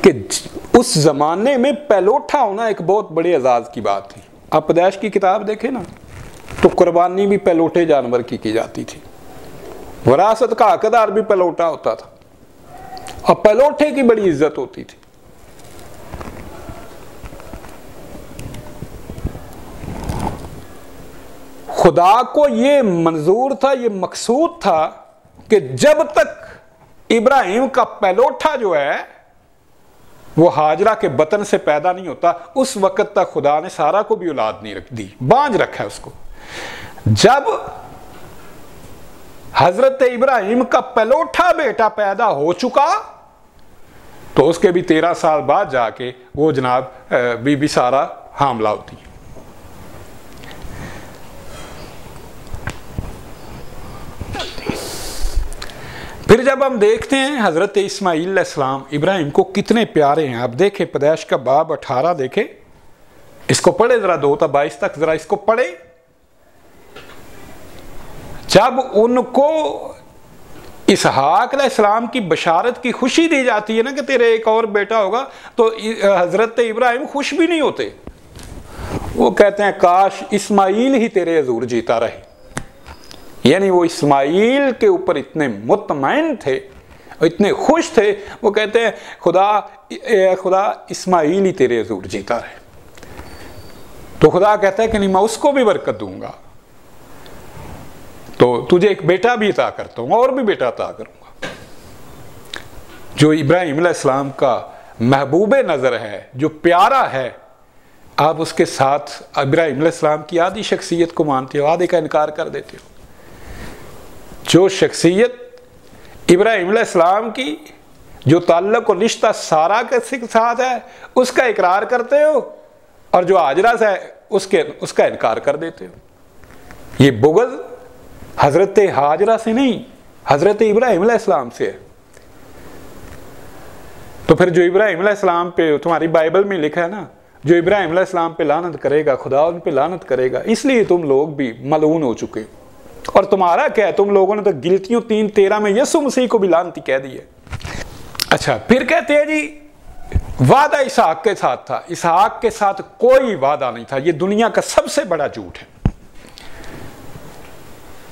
کہ اس زمانے میں پہلوٹا ہونا ایک بہت بڑے اعزاز کی بات تھی۔ آپ پیدائش کی کتاب دیکھیں نا تو قربانی بھی پہلوٹے جانور کی جاتی تھی، وراثت کا حقدار بھی پہلوٹا ہوتا تھا اور پہلوٹے کی بڑی عزت ہوتی تھی۔ خدا کو یہ منظور تھا، یہ مقصود تھا کہ جب تک ابراہیم کا پہلوٹا جو ہے وہ ہاجرہ کے بطن سے پیدا نہیں ہوتا، اس وقت تک خدا نے سارا کو بھی اولاد نہیں رکھ دی، بانجھ رکھا ہے اس کو۔ جب حضرت ابراہیم کا پہلوٹا بیٹا پیدا ہو چکا تو اس کے بھی 13 سال بعد جا کے وہ جناب بی بی سارہ حاملہ ہوتی ہے۔ پھر جب ہم دیکھتے ہیں حضرت اسماعیل علیہ السلام ابراہیم کو کتنے پیارے ہیں، آپ دیکھیں پیدائش کا باب 18 دیکھیں، اس کو پڑھے ذرا 2 تا 22 تک، ذرا اس کو پڑھے۔ جب ان کو اسحاق علیہ السلام کی بشارت کی خوشی دی جاتی ہے نا کہ تیرے ایک اور بیٹا ہوگا، تو حضرت ابراہیم خوش بھی نہیں ہوتے، وہ کہتے ہیں کاش اسماعیل ہی تیرے حضور جیتا رہے۔ یعنی وہ اسماعیل کے اوپر اتنے مطمئن تھے، اتنے خوش تھے، وہ کہتے ہیں خدا اسماعیل ہی تیرے حضور جیتا رہے۔ تو خدا کہتا ہے کہ نہیں، میں اس کو بھی برکت دوں گا، تو تجھے ایک بیٹا بھی عطا کرتا ہوں اور بھی بیٹا عطا کروں گا۔ جو ابراہیم علیہ السلام کا محبوب نظر ہے، جو پیارا ہے، آپ اس کے ساتھ ابراہیم علیہ السلام کی آدھی شخصیت کو مانتے ہو، آدھے کا انکار کر دیتے ہو۔ جو شخصیت ابراہیم علیہ السلام کی، جو تعلق و رشتہ سارہ کے ساتھ ہے، اس کا اقرار کرتے ہو، اور جو ہاجرہ سے ہے اس کا انکار کر دیتے ہو۔ یہ بغض حضرت ہاجرہ سے نہیں، حضرت ابراہیم علیہ السلام سے ہے۔ تو پھر جو ابراہیم علیہ السلام پہ، تمہاری بائبل میں لکھا ہے نا، جو ابراہیم علیہ السلام پہ لعنت کرے گا خدا ان پہ لعنت کرے گا، اس لیے تم لوگ بھی ملعون ہو چکے۔ اور تمہارا کیا ہے، تم لوگوں نے تو گلتیوں 3:13 میں یسوع مسیح کو بھی لعنتی کہہ دی ہے۔ اچھا، پھر کہتے ہیں جی وعدہ اسحاق کے ساتھ تھا۔ اسحاق کے ساتھ کوئی وعدہ نہیں تھا، یہ دنیا کا سب سے بڑا جھوٹ ہے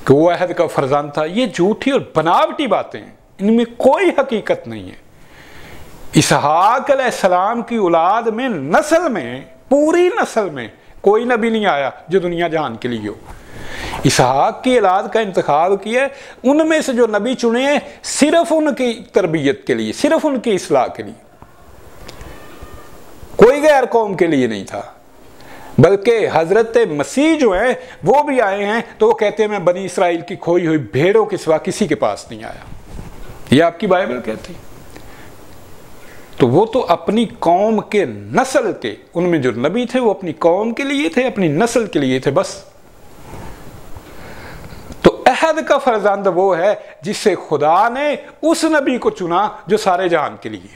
کہ وہ عہد کا فرزند تھا۔ یہ جھوٹی اور بناوٹی باتیں ہیں، ان میں کوئی حقیقت نہیں ہے۔ اسحاق علیہ السلام کی اولاد میں، نسل میں، پوری نسل میں کوئی نبی نہیں آیا جو دنیا جہان کے لیے ہو۔ اسحاق کی اولاد کا انتخاب کیا ہے، ان میں سے جو نبی چنے ہیں صرف ان کی تربیت کے لیے، صرف ان کی اصلاح کے لیے، کوئی غیر قوم کے لیے نہیں تھا۔ بلکہ حضرت مسیح جو ہیں وہ بھی آئے ہیں تو وہ کہتے ہیں میں بنی اسرائیل کی کھوئی ہوئی بھیڑوں کے سوا کسی کے پاس نہیں آیا۔ یہ آپ کی بائبل کہتی۔ تو وہ تو اپنی قوم کے نسل کے، ان میں جو نبی تھے وہ اپنی قوم کے لیے تھے، اپنی نسل کے لیے تھے بس۔ تو عہد کا فرزند وہ ہے جس سے خدا نے اس نبی کو چنا جو سارے جہان کے لیے۔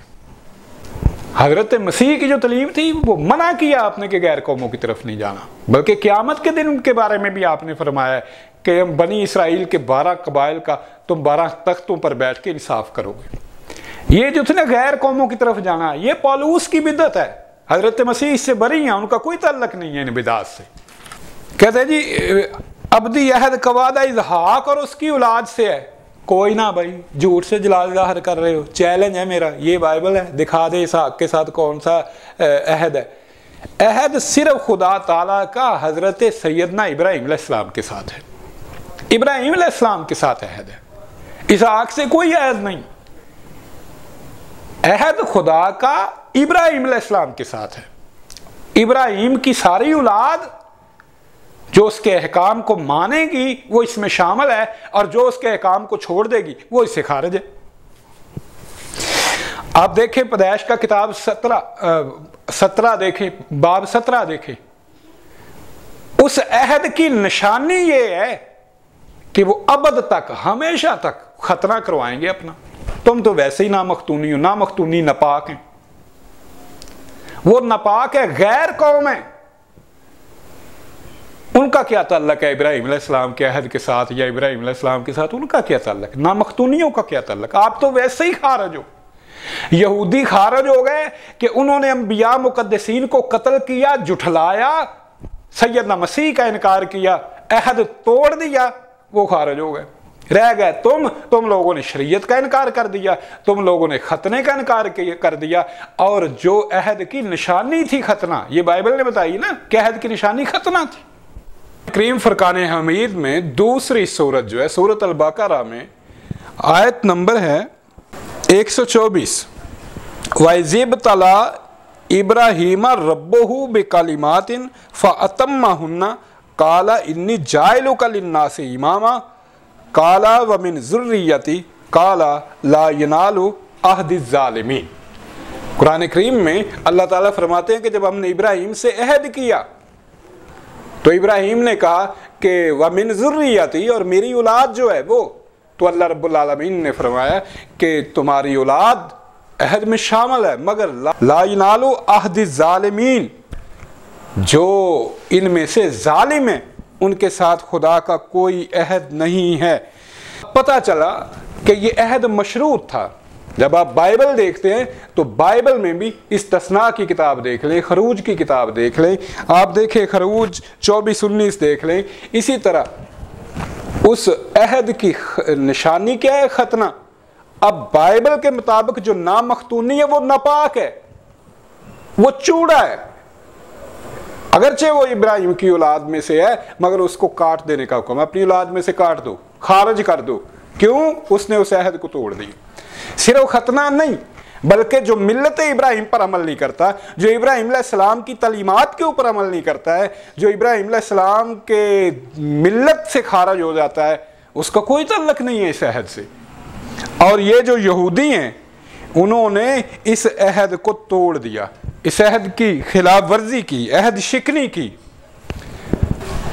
حضرت مسیح کی جو تعلیم تھی وہ منع کیا آپ نے کہ غیر قوموں کی طرف نہیں جانا، بلکہ قیامت کے دن ان کے بارے میں بھی آپ نے فرمایا کہ بنی اسرائیل کے 12 قبائل کا تم 12 تختوں پر بیٹھ کے انصاف کرو گے۔ یہ جو تھے نا غیر قوموں کی طرف جانا، یہ پولوس کی بدعت ہے، حضرت مسیح اس سے بری ہیں، ان کا کوئی تعلق نہیں ہے ان بدعات سے۔ کہتے ہیں جی ابدی عہد کا وعدہ اسحاق اور اس کی اولاد سے ہے، کوئی نہ بھائی، جھوٹ سے جلال ظاہر کر رہے ہو، چیلنج ہے میرا، یہ بائبل ہے، دکھا دے اسحاق کے ساتھ کون سا عہد ہے۔ عہد صرف خدا تعالیٰ کا حضرت سیدنا ابراہیم علیہ السلام کے ساتھ ہے، ابراہیم علیہ السلام کے ساتھ عہد ہے، اسحاق سے کوئی عہد نہیں۔ عہد خدا کا ابراہیم علیہ السلام کے ساتھ ہے، ابراہیم کی ساری اولاد جو اس کے احکام کو مانے گی وہ اس میں شامل ہے، اور جو اس کے احکام کو چھوڑ دے گی وہ اس سے خارج ہے۔ آپ دیکھیں پیدائش کا کتاب 17 دیکھیں، باب 17 دیکھیں، اس عہد کی نشانی یہ ہے کہ وہ ابد تک، ہمیشہ تک ختنہ کروائیں گے اپنا۔ تم تو ویسے ہی نامختونی ہو، نامختونی ناپاک ہیں، وہ ناپاک ہے، غیر قوم ہے، ان کا کیا تعلق ہے ابراہیم علیہ السلام کے عہد کے ساتھ یا ابراہیم علیہ السلام کے ساتھ؟ ان کا کیا تعلق؟ نامختونیوں کا کیا تعلق؟ آپ تو ویسے ہی خارج ہو۔ یہودی خارج ہو گئے کہ انہوں نے انبیاء مقدسین کو قتل کیا، جھٹلایا، سیدنا مسیح کا انکار کیا، عہد توڑ دیا، وہ خارج ہو گئے۔ رہ گئے تم لوگوں نے شریعت کا انکار کر دیا، تم لوگوں نے ختنے کا انکار کر دیا، اور جو عہد کی نشانی تھی ختنہ، یہ بائبل نے بتائی نا کہ عہد کی نشانی ختنہ تھی۔ کریم فرقان حمید میں دوسری سورت جو ہے سورت البقرہ میں آیت نمبر ہے 124، وَإِذِ ابْتَلَىٰ إِبْرَاهِيمَ رَبُّهُ بِكَلِمَاتٍ فَأَتَمَّهُنَّ قَالَ إِنِّي جَاعِلُكَ لِلنَّاسِ إِمَامًا قَالَ وَمِن ذُرِّيَّتِي قَالَ لَا يَنَالُ عَهْدِ الظَّالِمِينَ۔ قرآن کریم میں اللہ تعالیٰ فرماتے ہیں کہ جب ہم نے ابراہیم سے عہد کیا تو ابراہیم نے کہا کہ وَمِن ذُرِّيَّتِي، اور میری اولاد جو ہے وہ، تو اللہ رب العالمین نے فرمایا کہ تمہاری اولاد عہد میں شامل ہے، مگر لا ينالُ عَهْدِ الظَّالِمِينَ، جو ان میں سے ظالم ہیں ان کے ساتھ خدا کا کوئی عہد نہیں ہے۔ پتہ چلا کہ یہ عہد مشروط تھا۔ جب آپ بائبل دیکھتے ہیں تو بائبل میں بھی استثناء کی کتاب دیکھ لیں، خروج کی کتاب دیکھ لیں، آپ دیکھیں خروج 24-19 دیکھ لیں، اسی طرح اس عہد کی نشانی کیا ہے؟ ختنہ۔ اب بائبل کے مطابق جو نامختونی ہے وہ ناپاک ہے، وہ چوڑا ہے، اگرچہ وہ ابراہیم کی اولاد میں سے ہے، مگر اس کو کاٹ دینے کا حکم، اپنی اولاد میں سے کاٹ دو، خارج کر دو۔ کیوں؟ اس نے اس عہد کو توڑ دی۔ صرف ختنہ نہیں، بلکہ جو ملت ابراہیم پر عمل نہیں کرتا، جو ابراہیم علیہ السلام کی تعلیمات کے اوپر عمل نہیں کرتا ہے، جو ابراہیم علیہ السلام کے ملت سے خارج ہو جاتا ہے، اس کا کوئی تعلق نہیں ہے اس عہد سے۔ اور یہ جو یہودی ہیں انہوں نے اس عہد کو توڑ دیا، اس عہد کی خلاف ورزی کی، عہد شکنی کی۔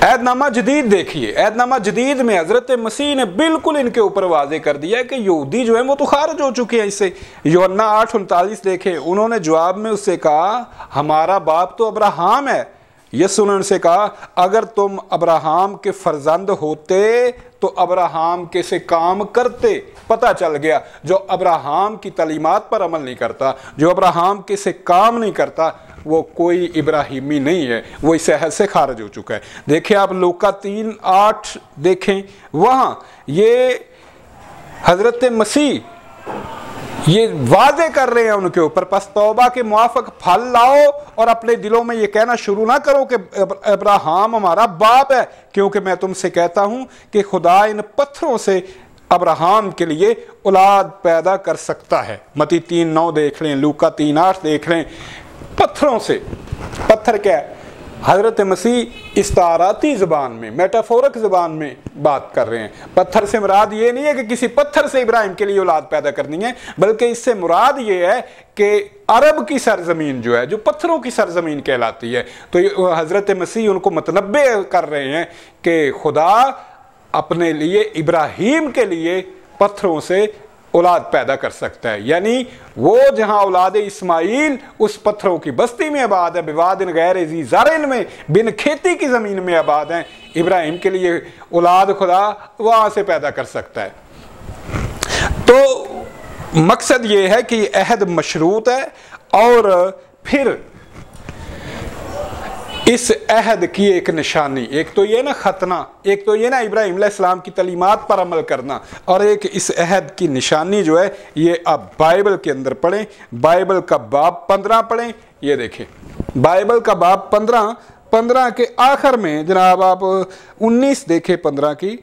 عہد نامہ جدید دیکھیے، عہد نامہ جدید میں حضرت مسیح نے بالکل ان کے اوپر واضح کر دیا کہ یہودی جو ہیں وہ تو خارج ہو چکے ہیں اس سے۔ یوحنا 8:39 دیکھیں، انہوں نے جواب میں اس سے کہا ہمارا باپ تو ابراہام ہے۔ یسوع نے ان سے کہا اگر تم ابراہام کے فرزند ہوتے تو ابراہام کے سے کام کرتے۔ پتہ چل گیا جو ابراہام کی تعلیمات پر عمل نہیں کرتا، جو ابراہام کے سے کام نہیں کرتا، وہ کوئی ابراہیمی نہیں ہے، وہ اس عہد سے خارج ہو چکا ہے۔ دیکھیں آپ لوکا 3:8 دیکھیں، وہاں یہ حضرت مسیح یہ واضح کر رہے ہیں ان کے اوپر، پس توبہ کے موافق پھل لاؤ اور اپنے دلوں میں یہ کہنا شروع نہ کرو کہ ابراہام ہمارا باپ ہے، کیونکہ میں تم سے کہتا ہوں کہ خدا ان پتھروں سے ابراہام کے لیے اولاد پیدا کر سکتا ہے۔ متی 3:9 دیکھ لیں، لوکا 3:8 دیکھ لیں۔ پتھروں سے، پتھر کیا ہے؟ حضرت مسیح استعاراتی زبان میں، میٹافورک زبان میں بات کر رہے ہیں۔ پتھر سے مراد یہ نہیں ہے کہ کسی پتھر سے ابراہیم کے لیے اولاد پیدا کرنی ہے، بلکہ اس سے مراد یہ ہے کہ عرب کی سرزمین جو ہے، جو پتھروں کی سرزمین کہلاتی ہے، تو حضرت مسیح ان کو متنبع کر رہے ہیں کہ خدا اپنے لیے ابراہیم کے لیے پتھروں سے اولاد پیدا کر سکتا ہے، یعنی وہ جہاں اولاد اسماعیل اس پتھروں کی بستی میں آباد ہے، بوادٍ غیر ذی زرع میں، بن کھیتی کی زمین میں آباد ہیں، ابراہیم کے لیے اولاد خدا وہاں سے پیدا کر سکتا ہے۔ تو مقصد یہ ہے کہ یہ عہد مشروط ہے، اور پھر اس عہد کی ایک نشانی، ایک تو یہ نا ختنہ، ایک تو یہ نا ابراہیم علیہ السلام کی تعلیمات پر عمل کرنا، اور ایک اس عہد کی نشانی جو ہے یہ آپ بائبل کے اندر پڑھیں، بائبل کا باب 15 پڑھیں۔ یہ دیکھیں بائبل کا باب 15 کے آخر میں جناب آپ 19 دیکھیں 15 کی،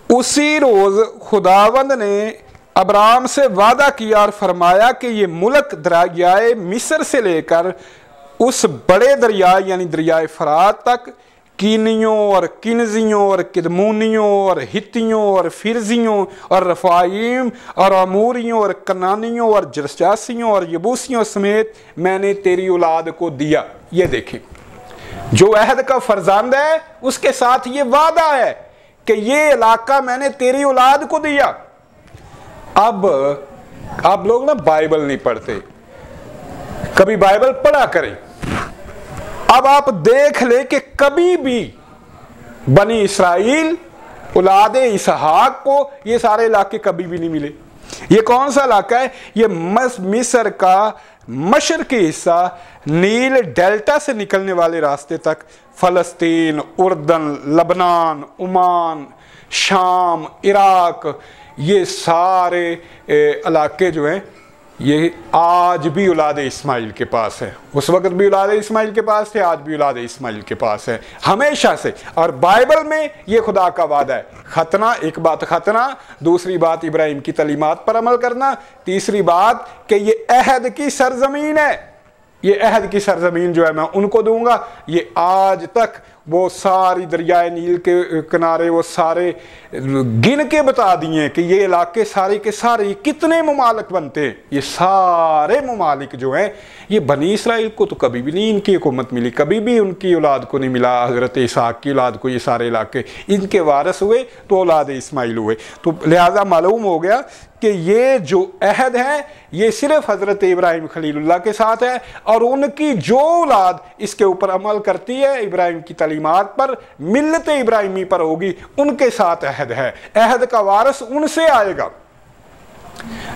اسی روز خداوند نے ابرام سے وعدہ کیا اور فرمایا کہ یہ ملک دریائے مصر سے لے کر اس بڑے دریا یعنی دریائے فرات تک، کینیوں اور کنزیوں اور کدمونیوں اور ہتیوں اور فرزیوں اور رفائیم اور اموریوں اور کنانیوں اور جرشاسیوں اور یبوسیوں سمیت میں نے تیری اولاد کو دیا۔ یہ دیکھیں جو عہد کا فرزند ہے اس کے ساتھ یہ وعدہ ہے کہ یہ علاقہ میں نے تیری اولاد کو دیا۔ اب آپ لوگ نا بائبل نہیں پڑھتے، کبھی بائبل پڑھا کریں۔ اب آپ دیکھ لیں کہ کبھی بھی بنی اسرائیل اولاد اسحاق کو یہ سارے علاقے کبھی بھی نہیں ملے۔ یہ کون سا علاقہ ہے؟ یہ مصر کا مشرقی حصہ، نیل ڈیلٹا سے نکلنے والے راستے تک، فلسطین، اردن، لبنان، عمان، شام، عراق، یہ سارے علاقے جو ہیں یہ آج بھی اولاد اسماعیل کے پاس ہے۔ اس وقت بھی اولاد اسماعیل کے پاس تھے، آج بھی اولاد اسماعیل کے پاس ہے، ہمیشہ سے۔ اور بائبل میں یہ خدا کا وعدہ ہے۔ ختنہ، ایک بات ختنہ، دوسری بات ابراہیم کی تعلیمات پر عمل کرنا، تیسری بات کہ یہ عہد کی سرزمین ہے، یہ عہد کی سرزمین جو ہے میں ان کو دوں گا۔ یہ آج تک وہ ساری دریائے نیل کے کنارے وہ سارے گن کے بتا دیے کہ یہ علاقے سارے کے سارے کتنے ممالک بنتے ہیں۔ یہ سارے ممالک جو ہیں یہ بنی اسرائیل کو تو کبھی بھی نہیں ان کی حکومت ملی، کبھی بھی ان کی اولاد کو نہیں ملا، حضرت اسحاق کی اولاد کو یہ سارے علاقے ان کے وارث ہوئے تو اولاد اسماعیل ہوئے۔ تو لہٰذا معلوم ہو گیا کہ یہ جو عہد ہے یہ صرف حضرت ابراہیم خلیل اللہ کے ساتھ ہے، اور ان کی جو اولاد اس کے اوپر عمل کرتی ہے ابراہیم کی تعلیمات پر، ملت ابراہیمی پر ہوگی، ان کے ساتھ عہد ہے۔ عہد کا وارث ان سے آئے گا۔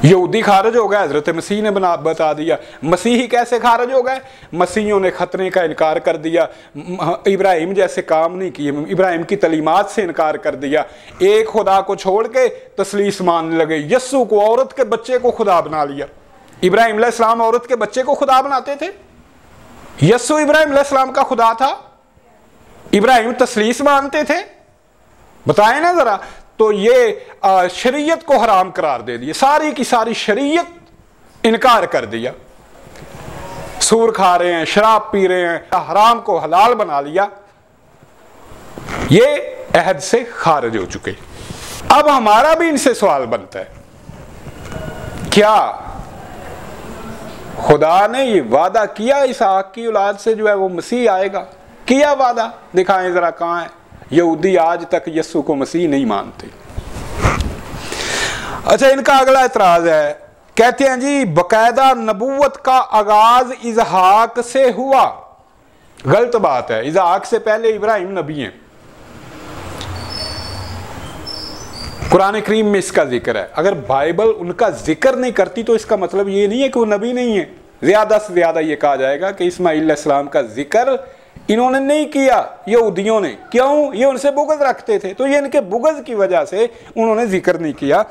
یہودی خارج ہو گئے، حضرت مسیح نے بتا دیا۔ مسیحی کیسے خارج ہو گئے؟ مسیحیوں نے ختنے کا انکار کر دیا، ابراہیم جیسے کام نہیں کیے، ابراہیم کی تعلیمات سے انکار کر دیا، ایک خدا کو چھوڑ کے تثلیث ماننے لگے، یسوع کو، عورت کے بچے کو خدا بنا لیا۔ ابراہیم علیہ السلام عورت کے بچے کو خدا بناتے تھے؟ یسوع ابراہیم علیہ السلام کا خدا تھا؟ ابراہیم تثلیث مانتے تھے؟ بتائیں نا ذرا۔ تو یہ شریعت کو حرام قرار دے دیا، ساری کی ساری شریعت انکار کر دیا۔ سور کھا رہے ہیں، شراب پی رہے ہیں، حرام کو حلال بنا لیا، یہ عہد سے خارج ہو چکے۔ اب ہمارا بھی ان سے سوال بنتا ہے، کیا خدا نے یہ وعدہ کیا اسحاق کی اولاد سے جو ہے وہ مسیح آئے گا؟ کیا وعدہ؟ دکھائیں ذرا کہاں ہے؟ یہودی آج تک یسوع کو مسیح نہیں مانتے۔ اچھا، ان کا اگلا اعتراض ہے، کہتے ہیں جی باقاعدہ نبوت کا آغاز اسحاق سے ہوا۔ غلط بات ہے، اسحاق سے پہلے ابراہیم نبی ہیں۔ قرآن کریم میں اس کا ذکر ہے۔ اگر بائبل ان کا ذکر نہیں کرتی تو اس کا مطلب یہ نہیں ہے کہ وہ نبی نہیں ہے۔ زیادہ سے زیادہ یہ کہا جائے گا کہ اسماعیل علیہ السلام کا ذکر انہوں نے نہیں کیا، یہودیوں نے۔ کیوں؟ یہ ان سے بغض رکھتے تھے، تو یہ ان کے بغض کی وجہ سے انہوں نے ذکر نہیں کیا۔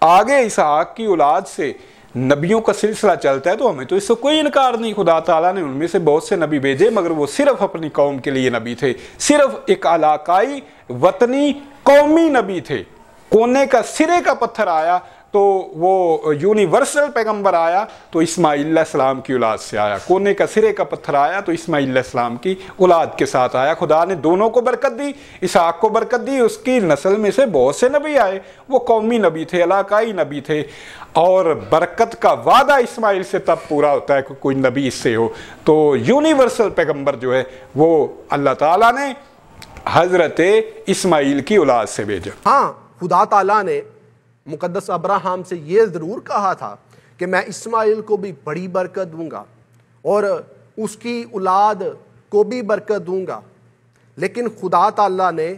آگے اسحاق کی اولاد سے نبیوں کا سلسلہ چلتا ہے تو ہمیں تو اس سے کوئی انکار نہیں۔ خدا تعالیٰ نے ان میں سے بہت سے نبی بھیجے، مگر وہ صرف اپنی قوم کے لیے نبی تھے، صرف ایک علاقائی وطنی قومی نبی تھے۔ کونے کا سرے کا پتھر آیا، تو وہ یونیورسل پیغمبر آیا تو اسماعیل علیہ السلام کی اولاد سے آیا، کونے کا سرے کا پتھر آیا تو اسماعیل علیہ السلام کی اولاد کے ساتھ آیا۔ خدا نے دونوں کو برکت دی، اسحاق کو برکت دی، اس کی نسل میں سے بہت سے نبی آئے، وہ قومی نبی تھے، علاقائی نبی تھے، اور برکت کا وعدہ اسماعیل سے تب پورا ہوتا ہے کہ کوئی نبی اس سے ہو۔ تو یونیورسل پیغمبر جو ہے وہ اللہ تعالیٰ نے حضرت اسماعیل کی اولاد سے بھیجا۔ ہاں، خدا تعالیٰ نے مقدس ابراہیم سے یہ ضرور کہا تھا کہ میں اسماعیل کو بھی بڑی برکت دوں گا اور اس کی اولاد کو بھی برکت دوں گا، لیکن خدا تعالیٰ نے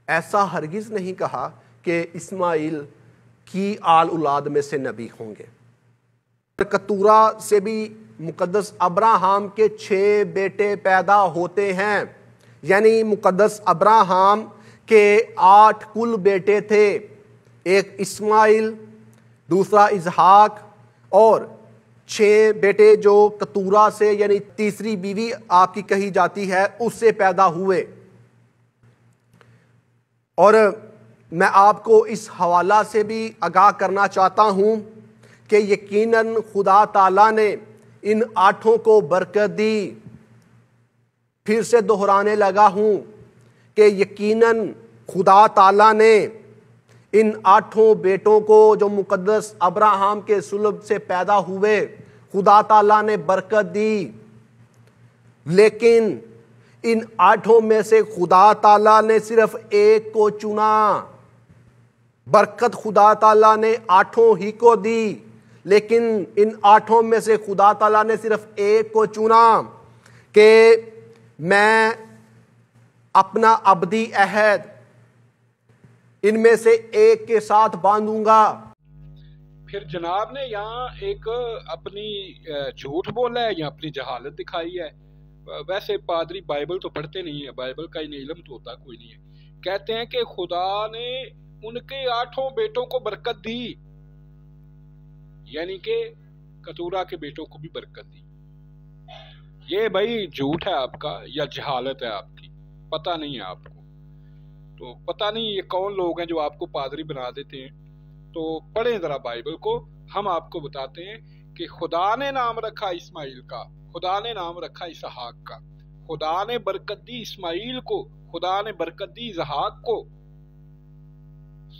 ایسا ہرگز نہیں کہا کہ اسماعیل کی آل اولاد میں سے نبی ہوں گے۔ کتورہ سے بھی مقدس ابراہیم کے 6 بیٹے پیدا ہوتے ہیں، یعنی مقدس ابراہیم کے 8 کل بیٹے تھے، ایک اسماعیل، دوسرا اسحاق، اور 6 بیٹے جو کتورہ سے یعنی تیسری بیوی آپ کی کہی جاتی ہے اس سے پیدا ہوئے۔ اور میں آپ کو اس حوالہ سے بھی آگاہ کرنا چاہتا ہوں کہ یقیناً خدا تعالیٰ نے ان 8 کو برکت دی۔ پھر سے دہرانے لگا ہوں کہ یقیناً خدا تعالیٰ نے ان 8 بیٹوں کو جو مقدس ابراہیم کے صلب سے پیدا ہوئے خدا تعالیٰ نے برکت دی، لیکن ان 8 میں سے خدا تعالیٰ نے صرف ایک کو چنا۔ برکت خدا تعالیٰ نے 8 ہی کو دی، لیکن ان 8 میں سے خدا تعالیٰ نے صرف ایک کو چنا کہ میں اپنا ابدی عہد ان میں سے ایک کے ساتھ باندھوں گا۔ پھر جناب نے یہاں ایک اپنی جھوٹ بولا ہے یا اپنی جہالت دکھائی ہے۔ ویسے پادری بائبل تو پڑھتے نہیں ہیں، بائبل کا ان علم تو ہوتا کوئی نہیں ہے۔ کہتے ہیں کہ خدا نے ان کے 8 بیٹوں کو برکت دی، یعنی کہ کتورہ کے بیٹوں کو بھی برکت دی۔ یہ بھائی جھوٹ ہے آپ کا یا جہالت ہے آپ کی، پتہ نہیں ہے آپ کو۔ تو پتہ نہیں یہ کون لوگ ہیں جو آپ کو پادری بنا دیتے ہیں۔ تو پڑھیں ذرا بائبل کو، ہم آپ کو بتاتے ہیں کہ خدا نے نام رکھا اسماعیل کا، خدا نے نام رکھا اسحاق کا، خدا نے برکت دی اسماعیل کو، خدا نے برکت دی اسحاق کو۔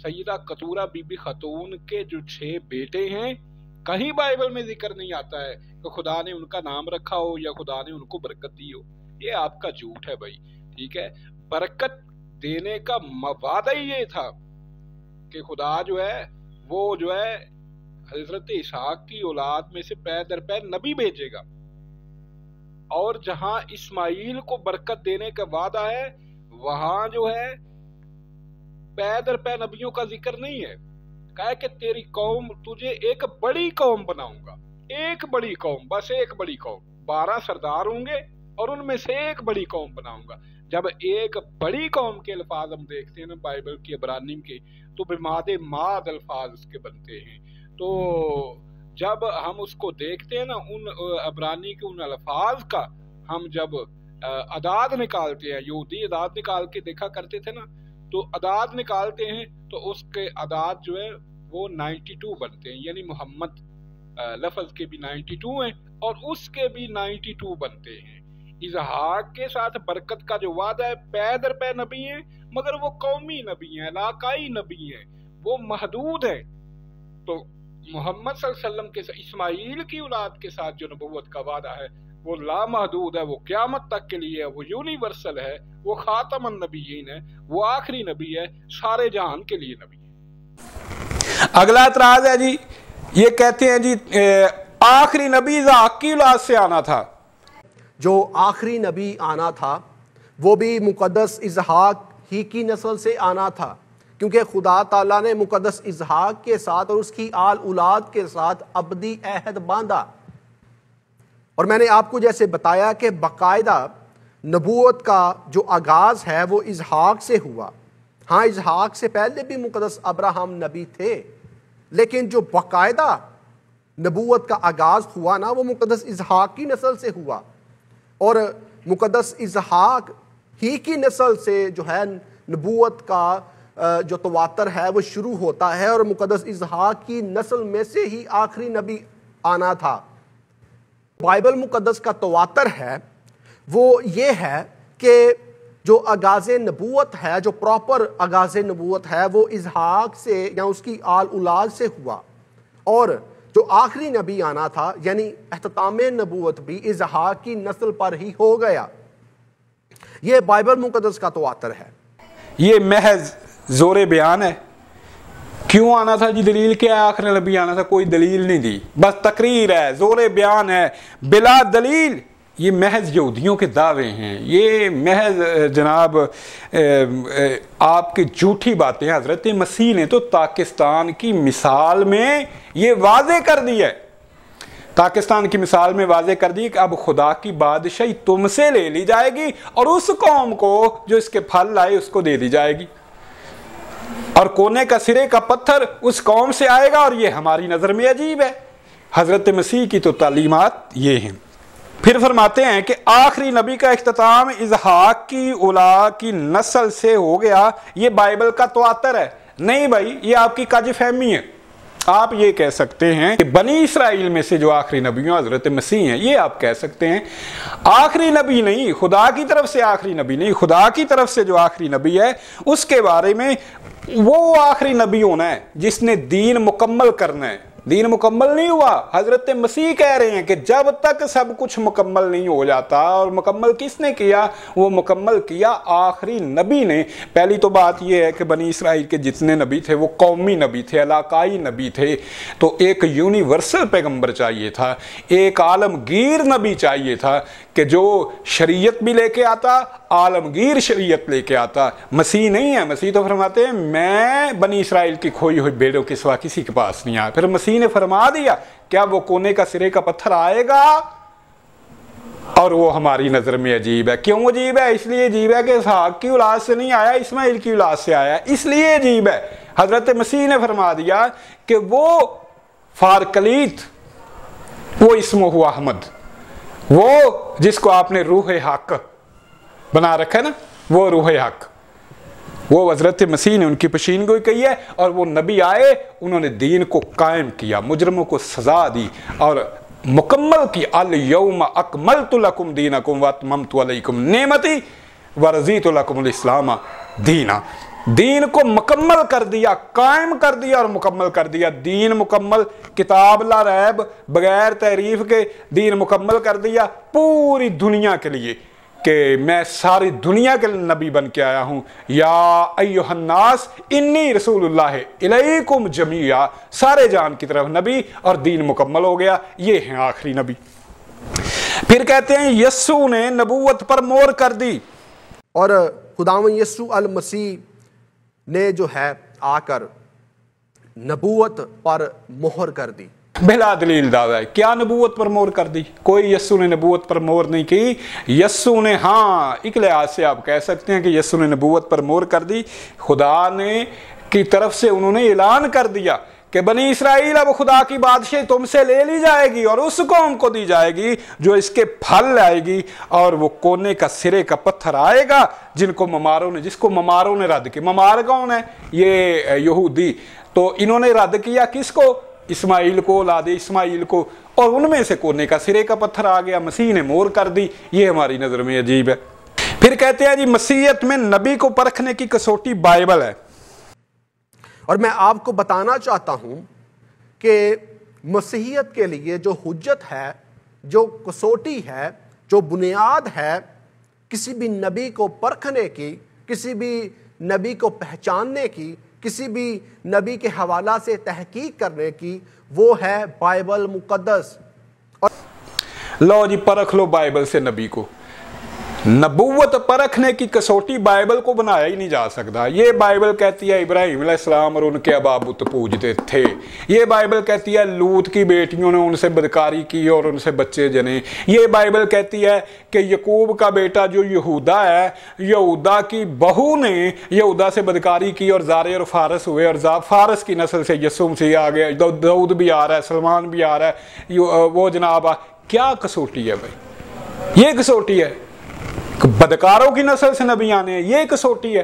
سیدہ کتورہ بی بی خاتون کے جو 6 بیٹے ہیں، کہیں بائبل میں ذکر نہیں آتا ہے کہ خدا نے ان کا نام رکھا ہو یا خدا نے ان کو برکت دی ہو۔ یہ آپ کا جھوٹ ہے بھائی، ٹھیک ہے۔ برکت دینے کا وعدہ ہی یہ تھا کہ خدا جو ہے وہ جو ہے حضرت اسحاق کی اولاد میں سے پے در پے نبی بھیجے گا، اور جہاں اسماعیل کو برکت دینے کا وعدہ ہے وہاں جو ہے پے در پے نبیوں کا ذکر نہیں ہے۔ کہا کہ تیری قوم تجھے ایک بڑی قوم بناؤں گا، ایک بڑی قوم، بس ایک بڑی قوم، 12 سردار ہوں گے اور ان میں سے ایک بڑی قوم بناؤں گا۔ جب ایک بڑی قوم کے الفاظ ہم دیکھتے ہیں نا بائبل کی عبرانی کے، تو بماد ماد الفاظ اس کے بنتے ہیں۔ تو جب ہم اس کو دیکھتے ہیں نا ان عبرانی کے ان الفاظ کا، ہم جب اعداد نکالتے ہیں، یہودی اعداد نکال کے دیکھا کرتے تھے نا، تو اعداد نکالتے ہیں تو اس کے اعداد جو ہے وہ 92 بنتے ہیں، یعنی محمد لفظ کے بھی 92 ہیں اور اس کے بھی 92 بنتے ہیں۔ اسحاق کے ساتھ برکت کا جو وعدہ ہے، پے در پے نبی ہیں مگر وہ قومی نبی ہیں، علاقائی نبی ہیں، وہ محدود ہیں۔ تو محمد صلی اللہ علیہ وسلم کے اسماعیل کی اولاد کے ساتھ جو نبوت کا وعدہ ہے وہ لامحدود ہے، وہ قیامت تک کے لیے ہے، وہ یونیورسل ہے، وہ خاتم النبیین ہے، وہ آخری نبی ہے، سارے جہان کے لیے نبی ہے۔ اگلا اعتراض ہے جی، یہ کہتے ہیں جی آخری نبی اسحاق کی اولاد سے آنا تھا۔ جو آخری نبی آنا تھا وہ بھی مقدس اسحاق ہی کی نسل سے آنا تھا، کیونکہ خدا تعالیٰ نے مقدس اسحاق کے ساتھ اور اس کی آل اولاد کے ساتھ ابدی عہد باندھا۔ اور میں نے آپ کو جیسے بتایا کہ باقاعدہ نبوت کا جو آغاز ہے وہ اسحاق سے ہوا۔ ہاں، اسحاق سے پہلے بھی مقدس ابراہیم نبی تھے، لیکن جو باقاعدہ نبوت کا آغاز ہوا نا وہ مقدس اسحاق کی نسل سے ہوا، اور مقدس اسحاق ہی کی نسل سے جو ہے نبوت کا جو تواتر ہے وہ شروع ہوتا ہے، اور مقدس اسحاق کی نسل میں سے ہی آخری نبی آنا تھا۔ بائبل مقدس کا تواتر ہے وہ یہ ہے کہ جو آغاز نبوت ہے، جو پراپر آغاز نبوت ہے، وہ اسحاق سے یا اس کی آل اولاد سے ہوا، اور جو آخری نبی آنا تھا یعنی اختتام نبوت بھی اسحاق کی نسل پر ہی ہو گیا۔ یہ بائبل مقدس کا تواتر ہے۔ یہ محض زور بیان ہے۔ کیوں آنا تھا جی؟ دلیل کیا ہے آخری نبی آنا تھا؟ کوئی دلیل نہیں دی، بس تقریر ہے، زور بیان ہے بلا دلیل۔ یہ محض یہودیوں کے دعوے ہیں، یہ محض جناب آپ کی جھوٹی باتیں ہیں۔ حضرت مسیح نے تو پاکستان کی مثال میں یہ واضح کر دی ہے، پاکستان کی مثال میں واضح کر دی کہ اب خدا کی بادشاہی تم سے لے لی جائے گی اور اس قوم کو جو اس کے پھل لائے اس کو دے دی جائے گی، اور کونے کا سرے کا پتھر اس قوم سے آئے گا، اور یہ ہماری نظر میں عجیب ہے۔ حضرت مسیح کی تو تعلیمات یہ ہیں۔ پھر فرماتے ہیں کہ آخری نبی کا اختتام اسحاق کی اولاد کی نسل سے ہو گیا۔ یہ بائبل کا تواتر ہے؟ نہیں بھائی، یہ آپ کی کج فہمی ہے۔ آپ یہ کہہ سکتے ہیں کہ بنی اسرائیل میں سے جو آخری نبی ہیں حضرت مسیح ہیں، یہ آپ کہہ سکتے ہیں۔ آخری نبی نہیں، خدا کی طرف سے آخری نبی نہیں، خدا کی طرف سے جو آخری نبی ہے اس کے بارے میں وہ آخری نبی ہونا ہے جس نے دین مکمل کرنا ہے۔ دین مکمل نہیں ہوا، حضرت مسیح کہہ رہے ہیں کہ جب تک سب کچھ مکمل نہیں ہو جاتا، اور مکمل کس نے کیا؟ وہ مکمل کیا آخری نبی نے۔ پہلی تو بات یہ ہے کہ بنی اسرائیل کے جتنے نبی تھے وہ قومی نبی تھے، علاقائی نبی تھے، تو ایک یونیورسل پیغمبر چاہیے تھا، ایک عالمگیر نبی چاہیے تھا کہ جو شریعت بھی لے کے آتا، عالمگیر شریعت لے کے آتا۔ مسیح نہیں ہے۔ مسیح تو فرماتے ہیں میں بنی اسرائیل کی کھوئی ہوئی بھیڑوں کے سوا کسی کے پاس نہیں آیا۔ پھر مسیح نے فرما دیا کیا وہ کونے کا سرے کا پتھر آئے گا، اور وہ ہماری نظر میں عجیب ہے۔ کیوں عجیب ہے؟ اس لیے عجیب ہے کہ اسحاق کی اولاد سے نہیں آیا، اسماعیل کی اولاد سے آیا، اس لیے عجیب ہے۔ حضرت مسیح نے فرما دیا کہ وہ فارکلیت، وہ اسمہ ہوا احمد، وہ جس کو آپ نے روح حق بنا رکھا ہے نا، وہ روح حق، وہ حضرت مسیح نے ان کی پیشین گوئی کہی ہے، اور وہ نبی آئے، انہوں نے دین کو قائم کیا، مجرموں کو سزا دی اور مکمل کی۔ الیوم اکملت لکم دینکم واتممت علیکم نعمتی ورضیت لکم الاسلام دینا۔ دین کو مکمل کر دیا، قائم کر دیا اور مکمل کر دیا۔ دین مکمل، کتاب لا ریب، بغیر تحریف کے دین مکمل کر دیا پوری دنیا کے لیے، کہ میں ساری دنیا کے نبی بن کے آیا ہوں۔ یا ایھا الناس انی رسول اللہ الیکم جمیعا، سارے جان کی طرف نبی، اور دین مکمل ہو گیا۔ یہ ہیں آخری نبی۔ پھر کہتے ہیں یسوع نے نبوت پر مہر کر دی، اور خداوند یسوع المسیح نے جو ہے آ کر نبوت پر مہر کر دی۔ بلا دلیل دعویٰ ہے۔ کیا نبوت پر مہر کر دی؟ کوئی یسوع نے نبوت پر مہر نہیں کی۔ یسوع نے، ہاں ایک لحاظ سے آپ کہہ سکتے ہیں کہ یسوع نے نبوت پر مہر کر دی۔ خدا نے کی طرف سے انہوں نے اعلان کر دیا کہ بنی اسرائیل اب خدا کی بادشاہی تم سے لے لی جائے گی اور اس قوم کو دی جائے گی جو اس کے پھل لائے گی، اور وہ کونے کا سرے کا پتھر آئے گا جس کو مماروں نے رد کیا۔ ممار کون ہے؟ یہ یہودی۔ تو انہوں نے رد کیا کس کو؟ اسماعیل کو، اولاد اسماعیل کو، اور ان میں سے کونے کا سرے کا پتھر آ گیا، مسیح نے مہر کر دی۔ یہ ہماری نظر میں عجیب ہے۔ پھر کہتے ہیں جی مسیحیت میں نبی کو پرکھنے کی کسوٹی بائبل ہے، اور میں آپ کو بتانا چاہتا ہوں کہ مسیحیت کے لیے جو حجت ہے، جو کسوٹی ہے، جو بنیاد ہے کسی بھی نبی کو پرکھنے کی، کسی بھی نبی کو پہچاننے کی، کسی بھی نبی کے حوالہ سے تحقیق کرنے کی، وہ ہے بائبل مقدس۔ لو جی پرکھ لو بائبل سے نبی کو۔ نبوت پرکھنے کی کسوٹی بائبل کو بنایا ہی نہیں جا سکتا۔ یہ بائبل کہتی ہے ابراہیم علیہ السلام اور ان کے ابا بت پوجتے تھے۔ یہ بائبل کہتی ہے لوط کی بیٹیوں نے ان سے بدکاری کی اور ان سے بچے جنے۔ یہ بائبل کہتی ہے کہ یعقوب کا بیٹا جو یہودا ہے، یہودا کی بہو نے یہودا سے بدکاری کی اور زارے اور فارس ہوئے، اور فارس کی نسل سے یسوع مسیح آ گیا، داؤد بھی آ رہا ہے، سلمان بھی آ رہا ہے، وہ جناب کیا کسوٹی ہے بھائی؟ یہ کسوٹی ہے۔ بدکاروں کی نسل سے نبی آنے ہیں، یہ کسوٹی ہے۔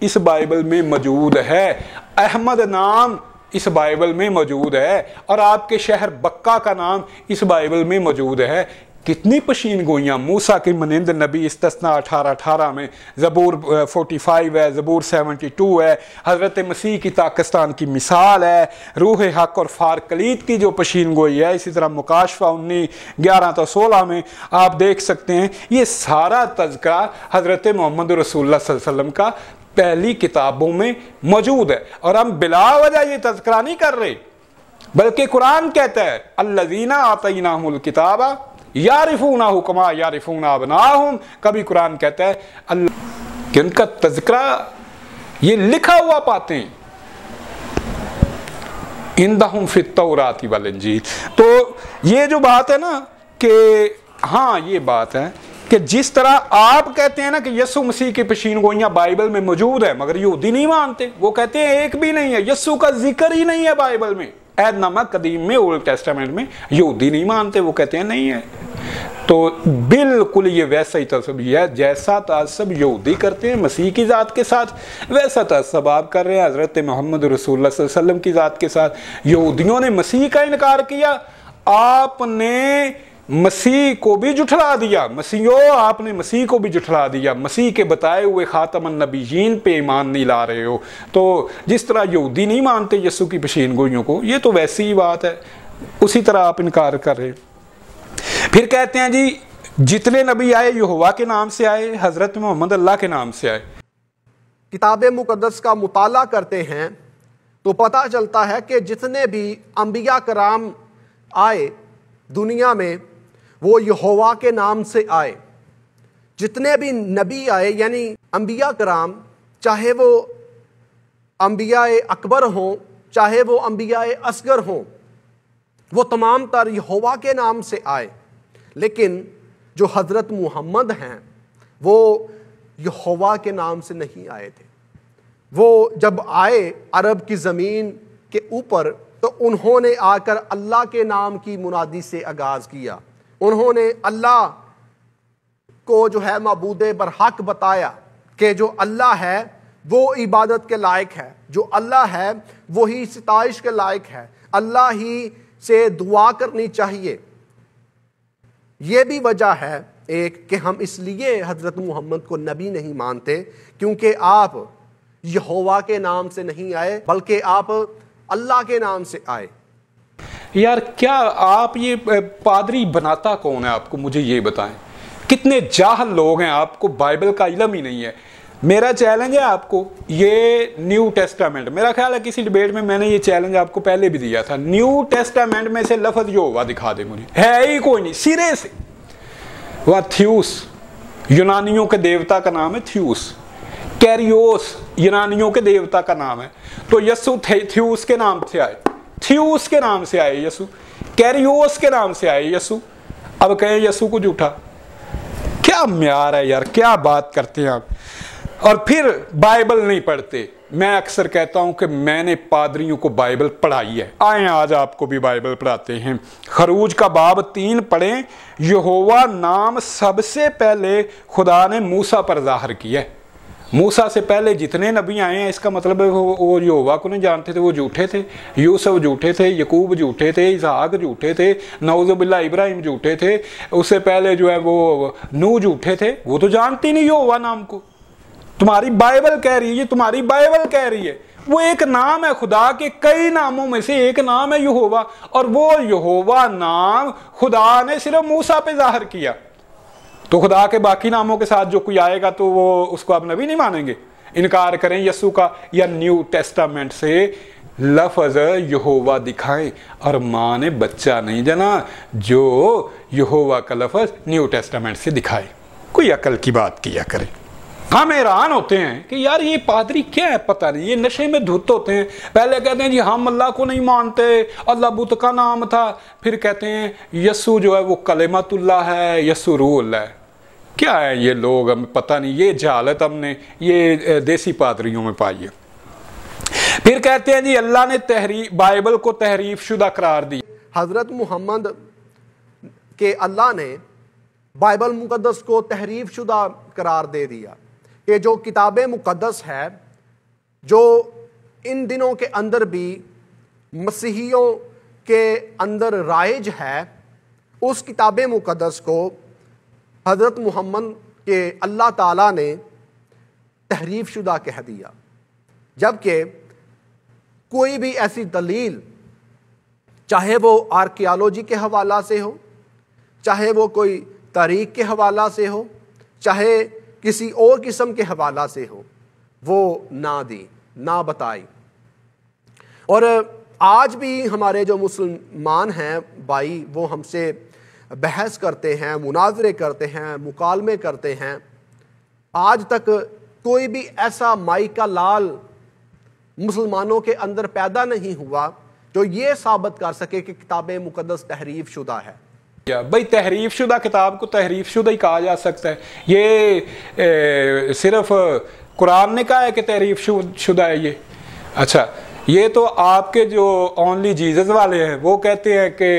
اس بائبل میں موجود ہے، احمد نام اس بائبل میں موجود ہے، اور آپ کے شہر بکہ کا نام اس بائبل میں موجود ہے۔ کتنی پشین گوئیاں، موسیٰ کی مانند نبی استثناء 18 میں، زبور 45 ہے، زبور 72 ہے، حضرت مسیح کی پاکستان کی مثال ہے، روح حق اور فارکلیت کی جو پشین گوئی ہے، اسی طرح مکاشفہ 19:11-16 میں آپ دیکھ سکتے ہیں۔ یہ سارا تذکرہ حضرت محمد رسول اللہ صلی اللہ علیہ وسلم کا پہلی کتابوں میں موجود ہے، اور ہم بلا وجہ یہ تذکرہ نہیں کر رہے، بلکہ قرآن کہتا ہے الذین آتیناہم الکتاب یعرفونہ کما یعرفون ابناءہم۔ کبھی قرآن کہتا ہے اللہ کہ ان کا تذکرہ یہ لکھا ہوا پاتے ہیں عندہم فی التوراۃ والانجیل۔ تو یہ جو بات ہے نا کہ ہاں یہ بات ہے کہ جس طرح آپ کہتے ہیں نا کہ یسوع مسیح کی پشین گوئیاں بائبل میں موجود ہے، مگر یہودی نہیں مانتے، وہ کہتے ہیں ایک بھی نہیں ہے، یسوع کا ذکر ہی نہیں ہے بائبل میں، عہد نامہ قدیم میں، اولڈ ٹیسٹامنٹ میں، یہودی نہیں مانتے، وہ کہتے ہیں نہیں ہے۔ تو بالکل یہ ویسا ہی تعصب ہے، جیسا تعصب یہودی کرتے ہیں مسیح کی ذات کے ساتھ، ویسا تعصب آپ کر رہے ہیں حضرت محمد رسول اللہ صلی اللہ علیہ وسلم کی ذات کے ساتھ۔ یہودیوں نے مسیح کا انکار کیا، آپ نے مسیح کو بھی جھٹلا دیا، آپ نے مسیح کو بھی جھٹلا دیا، مسیح کے بتائے ہوئے خاتم النبیین پہ ایمان نہیں لا رہے ہو۔ تو جس طرح یہودی نہیں مانتے یسوع کی پشین گوئیوں کو، یہ تو ویسی ہی بات ہے، اسی طرح آپ انکار کر رہے ہیں۔ پھر کہتے ہیں جی جتنے نبی آئے یہوہ کے نام سے آئے، حضرت محمد اللہ کے نام سے آئے۔ کتاب مقدس کا مطالعہ کرتے ہیں تو پتہ چلتا ہے کہ جتنے بھی انبیاء کرام آئے دنیا میں وہ یہوہ کے نام سے آئے۔ جتنے بھی نبی آئے یعنی انبیاء کرام، چاہے وہ انبیاء اکبر ہوں چاہے وہ انبیاء اصغر ہوں، وہ تمام تر یہوہ کے نام سے آئے۔ لیکن جو حضرت محمد ہیں وہ یہوہ کے نام سے نہیں آئے تھے۔ وہ جب آئے عرب کی زمین کے اوپر تو انہوں نے آ کر اللہ کے نام کی منادی سے آغاز کیا، انہوں نے اللہ کو جو ہے معبود برحق بتایا کہ جو اللہ ہے وہ عبادت کے لائق ہے، جو اللہ ہے وہی ستائش کے لائق ہے، اللہ ہی سے دعا کرنی چاہیے۔ یہ بھی وجہ ہے ایک کہ ہم اس لیے حضرت محمد کو نبی نہیں مانتے کیونکہ آپ یہوہ کے نام سے نہیں آئے بلکہ آپ اللہ کے نام سے آئے۔ یار کیا آپ یہ پادری بناتا کون ہے آپ کو، مجھے یہ بتائیں۔ کتنے جاہل لوگ ہیں، آپ کو بائبل کا علم ہی نہیں ہے۔ میرا چیلنج ہے آپ کو، یہ نیو ٹیسٹامنٹ، میرا خیال ہے کسی ڈیبیٹ میں نے یہ چیلنج آپ کو پہلے بھی دیا تھا، نیو ٹیسٹامنٹ میں سے لفظ یہوہ دکھا دے مجھے، ہے ہی کوئی نہیں سرے سے۔ وہ تھیوس یونانیوں کے دیوتا کا نام ہے، تھیوس۔ کیریوس یونانیوں کے دیوتا کا نام ہے، تو یسوع تھیوس کے نام سے آئے، تھیوس کے نام سے آئے یسوع، کیریوس کے نام سے آئے یسوع۔ اب کہیں یسوع کو جھوٹا، کیا معیار ہے یار، کیا بات کرتے ہیں آپ۔ اور پھر بائبل نہیں پڑھتے۔ میں اکثر کہتا ہوں کہ میں نے پادریوں کو بائبل پڑھائی ہے، آئیں آج آپ کو بھی بائبل پڑھاتے ہیں۔ خروج کا باب 3 پڑھیں۔ یہوہ نام سب سے پہلے خدا نے موسیٰ پر ظاہر کیا ہے۔ موسیٰ سے پہلے جتنے نبی آئے ہیں، اس کا مطلب ہے وہ یہوہ کو نہیں جانتے تھے، وہ جھوٹے تھے۔ یوسف جھوٹے تھے، یعقوب جھوٹے تھے، اسحاق جھوٹے تھے، نعوذ باللہ ابراہیم جھوٹے تھے، اس سے پہلے جو ہے وہ نوح جھوٹے تھے، وہ تو جانتے نہیں یہوہ نام کو۔ تمہاری بائبل کہہ رہی ہے، تمہاری بائبل کہہ رہی ہے وہ ایک نام ہے، خدا کے کئی ناموں میں سے ایک نام ہے یہوہ، اور وہ یہوہ نام خدا نے صرف موسیٰ پہ ظاہر کیا۔ تو خدا کے باقی ناموں کے ساتھ جو کوئی آئے گا تو وہ اس کو آپ نبی نہیں مانیں گے، انکار کریں یسوع کا، یا نیو ٹیسٹامنٹ سے لفظ یہوہ دکھائیں اور ماں نے بچہ نہیں جنا جو یہوہ کا لفظ نیو ٹیسٹامنٹ سے دکھائے۔ کوئی عقل کی بات کیا کرے۔ ہم حیران ہوتے ہیں کہ یار یہ پادری کیا ہے، پتہ نہیں، یہ نشے میں دھت ہوتے ہیں۔ پہلے کہتے ہیں جی ہم اللہ کو نہیں مانتے، اللہ بت کا نام تھا، پھر کہتے ہیں یسوع جو ہے وہ کلمۃ اللہ ہے، یسوع روح اللہ ہے۔ کیا ہے یہ لوگ، ہمیں پتہ نہیں، یہ جہالت ہم نے یہ دیسی پادریوں میں پائی ہے۔ پھر کہتے ہیں جی اللہ نے بائبل کو تحریف شدہ قرار دی۔ حضرت محمد کے اللہ نے بائبل مقدس کو تحریف شدہ قرار دے دیا کہ جو کتاب مقدس ہے جو ان دنوں کے اندر بھی مسیحیوں کے اندر رائج ہے، اس کتاب مقدس کو حضرت محمد کے اللہ تعالیٰ نے تحریف شدہ کہہ دیا، جبکہ کوئی بھی ایسی دلیل، چاہے وہ آرکیالوجی کے حوالہ سے ہو، چاہے وہ کوئی تاریخ کے حوالہ سے ہو، چاہے کسی اور قسم کے حوالہ سے ہو، وہ نہ دی، نہ بتائی۔ اور آج بھی ہمارے جو مسلمان ہیں بھائی، وہ ہم سے بحث کرتے ہیں، مناظرے کرتے ہیں، مکالمے کرتے ہیں۔ آج تک کوئی بھی ایسا مائی کا لال مسلمانوں کے اندر پیدا نہیں ہوا جو یہ ثابت کر سکے کہ کتاب مقدس تحریف شدہ ہے۔ بھائی تحریف شدہ کتاب کو تحریف شدہ ہی کہا جا سکتا ہے؟ یہ صرف قرآن نے کہا ہے کہ تحریف شدہ ہے یہ؟ اچھا، یہ تو آپ کے جو اونلی جیزس والے ہیں وہ کہتے ہیں کہ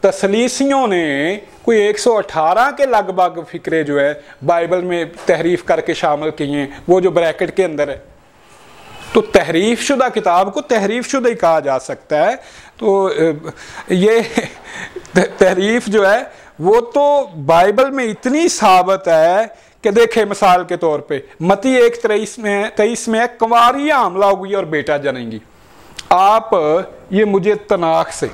تسلیسیوں نے کوئی 118 کے لگ بھگ فکرے جو ہے بائبل میں تحریف کر کے شامل کیے ہیں، وہ جو بریکٹ کے اندر ہے۔ تو تحریف شدہ کتاب کو تحریف شدہ ہی کہا جا سکتا ہے۔ تو یہ تحریف جو ہے وہ تو بائبل میں اتنی ثابت ہے کہ دیکھیں مثال کے طور پہ متی 1:23 میں کنواریاں حاملہ ہوگی اور بیٹا جنیں گی۔ آپ یہ مجھے تناخ سے،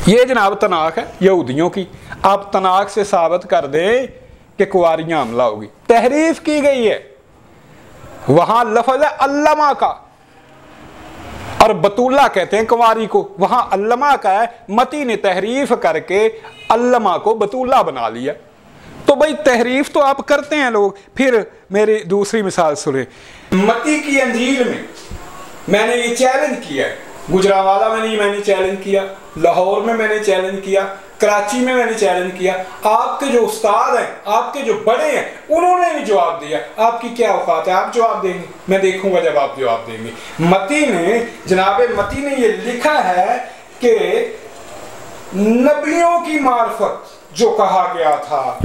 یہ جناب تناخ ہے یہودیوں کی، آپ تناخ سے ثابت کر دیں کہ کنواریاں حاملہ ہوگی، تحریف کی گئی ہے۔ وہاں لفظ ہے علمہ کا، اور بطولہ کہتے ہیں کنواری کو، وہاں علمہ کا ہے، متی نے تحریف کر کے علمہ کو بطولہ بنا لیا۔ تو بھائی تحریف تو آپ کرتے ہیں لوگ۔ پھر میری دوسری مثال سنیں، متی کی انجیل میں نے یہ چیلنج کیا ہے، گجرانوالہ میں نے چیلنج کیا، لاہور میں نے چیلنج کیا، کراچی میں نے چیلنج کیا، آپ کے جو استاد ہیں، آپ کے جو بڑے ہیں، انہوں نے بھی جواب دیا۔ آپ کی کیا اوقات ہے، آپ جواب دیں گے؟ میں دیکھوں گا جب آپ جواب دیں گے۔ متی نے، جناب متی نے یہ لکھا ہے کہ نبیوں کی معرفت جو کہا گیا تھا،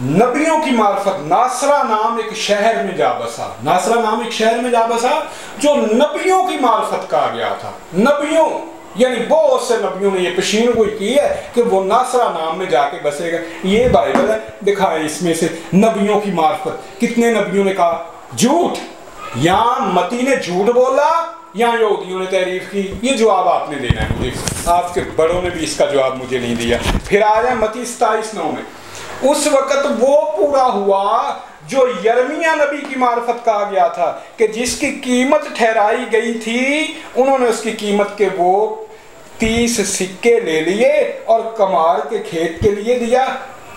نبیوں کی معرفت، ناصرہ نام ایک شہر میں جا بسا، ناصرہ نام ایک شہر میں جا بسا جو نبیوں کی معرفت کہا گیا تھا۔ نبیوں یعنی بہت سے نبیوں نے یہ پیشین گوئی کی ہے کہ وہ ناصرہ نام میں جا کے بسے گا۔ یہ بائبل ہے، دکھائیں اس میں سے نبیوں کی معرفت، کتنے نبیوں نے کہا؟ جھوٹ، یا متی نے جھوٹ بولا یا یہودیوں نے تعریف کی؟ یہ جواب آپ نے دینا ہے مجھے، آپ کے بڑوں نے بھی اس کا جواب مجھے نہیں دیا۔ پھر آ جائیں متی 27:9 میں، اس وقت وہ پورا ہوا جو یرمیہ نبی کی معرفت کہا گیا تھا کہ جس کی قیمت ٹھہرائی گئی تھی، انہوں نے اس کی قیمت کے وہ 30 سکے لے لیے اور کمار کے کھیت کے لیے دیا۔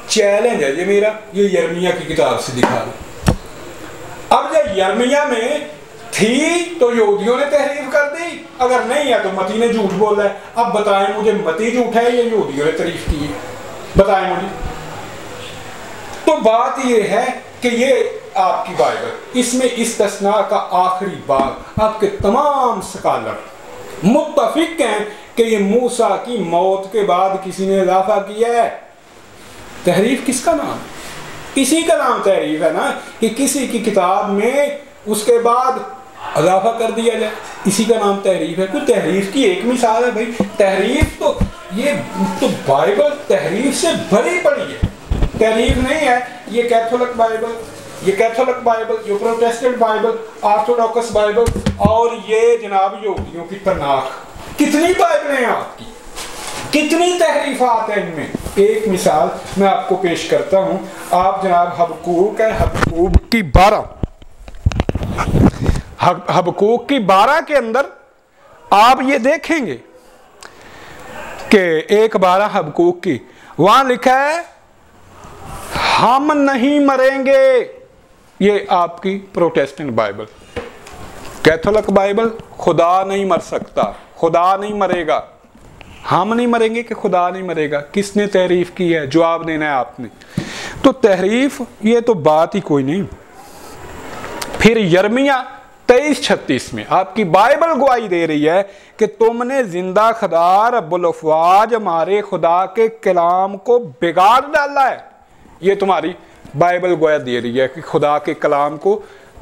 چیلنج ہے یہ میرا، یہ یرمیہ کی کتاب سے دکھا دیں۔ اب جب یرمیہ میں تھی تو یہودیوں نے تحریف کر دی، اگر نہیں ہے تو متی نے جھوٹ بولا ہے۔ اب بتائیں مجھے متی جھوٹ ہے یا یہودیوں نے تعریف کی ہے؟ بتائیں مجھے۔ تو بات یہ ہے کہ یہ آپ کی بائبل، اس میں استثناء کا آخری بات، آپ کے تمام سکالر متفق ہیں کہ یہ موسیٰ کی موت کے بعد کسی نے اضافہ کیا ہے۔ تحریف کس کا نام؟ اسی کا نام تحریف ہے نا، کہ کسی کی کتاب میں اس کے بعد اضافہ کر دیا جائے، اسی کا نام تحریف ہے۔ کوئی تحریف کی ایک مثال ہے بھائی، تحریف تو یہ تو بائبل تحریف سے بڑی بڑی ہے، تحریف نہیں ہے یہ کیتھولک بائبل، یہ کیتھولک بائبل، یہ پروٹیسٹنٹ بائبل، آرتھوڈاکس بائبل، اور یہ جناب یہودیوں کی تناخ۔ کتنی بائبلیں ہیں آپ کی، کتنی تحریفات ہیں ان میں۔ ایک مثال میں آپ کو پیش کرتا ہوں، آپ جناب حبقوق ہے، حبقوق کی 12، حبقوق کی 12 کے اندر آپ یہ دیکھیں گے کہ 1:12 حبقوق کی، وہاں لکھا ہے ہم نہیں مریں گے۔ یہ آپ کی پروٹیسٹنٹ بائبل، کیتھولک بائبل، خدا نہیں مر سکتا، خدا نہیں مرے گا، ہم نہیں مریں گے کہ خدا نہیں مرے گا۔ کس نے تحریف کی ہے؟ جواب دینا ہے آپ نے۔ تو تحریف یہ تو بات ہی کوئی نہیں۔ پھر یرمیہ 23:36 میں آپ کی بائبل گواہی دے رہی ہے کہ تم نے زندہ خدا رب الافواج ہمارے خدا کے کلام کو بگاڑ ڈالا ہے۔ یہ تمہاری بائبل گواہی دے رہی ہے کہ خدا کے کلام کو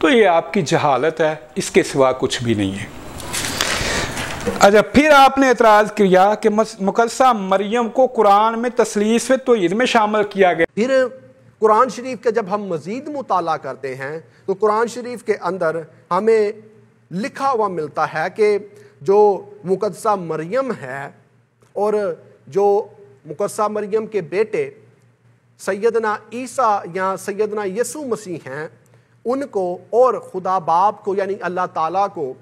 تو یہ آپ کی جہالت ہے، اس کے سوا کچھ بھی نہیں ہے۔ اچھا، پھر آپ نے اعتراض کیا کہ مقدسہ مریم کو قرآن میں تثلیث و توحید میں شامل کیا گیا۔ پھر قرآن شریف کا جب ہم مزید مطالعہ کرتے ہیں تو قرآن شریف کے اندر ہمیں لکھا ہوا ملتا ہے کہ جو مقدسہ مریم ہے اور جو مقدسہ مریم کے بیٹے سیدنا عیسیٰ یا سیدنا یسوع مسیح ہیں، ان کو اور خدا باپ کو یعنی اللہ تعالیٰ کو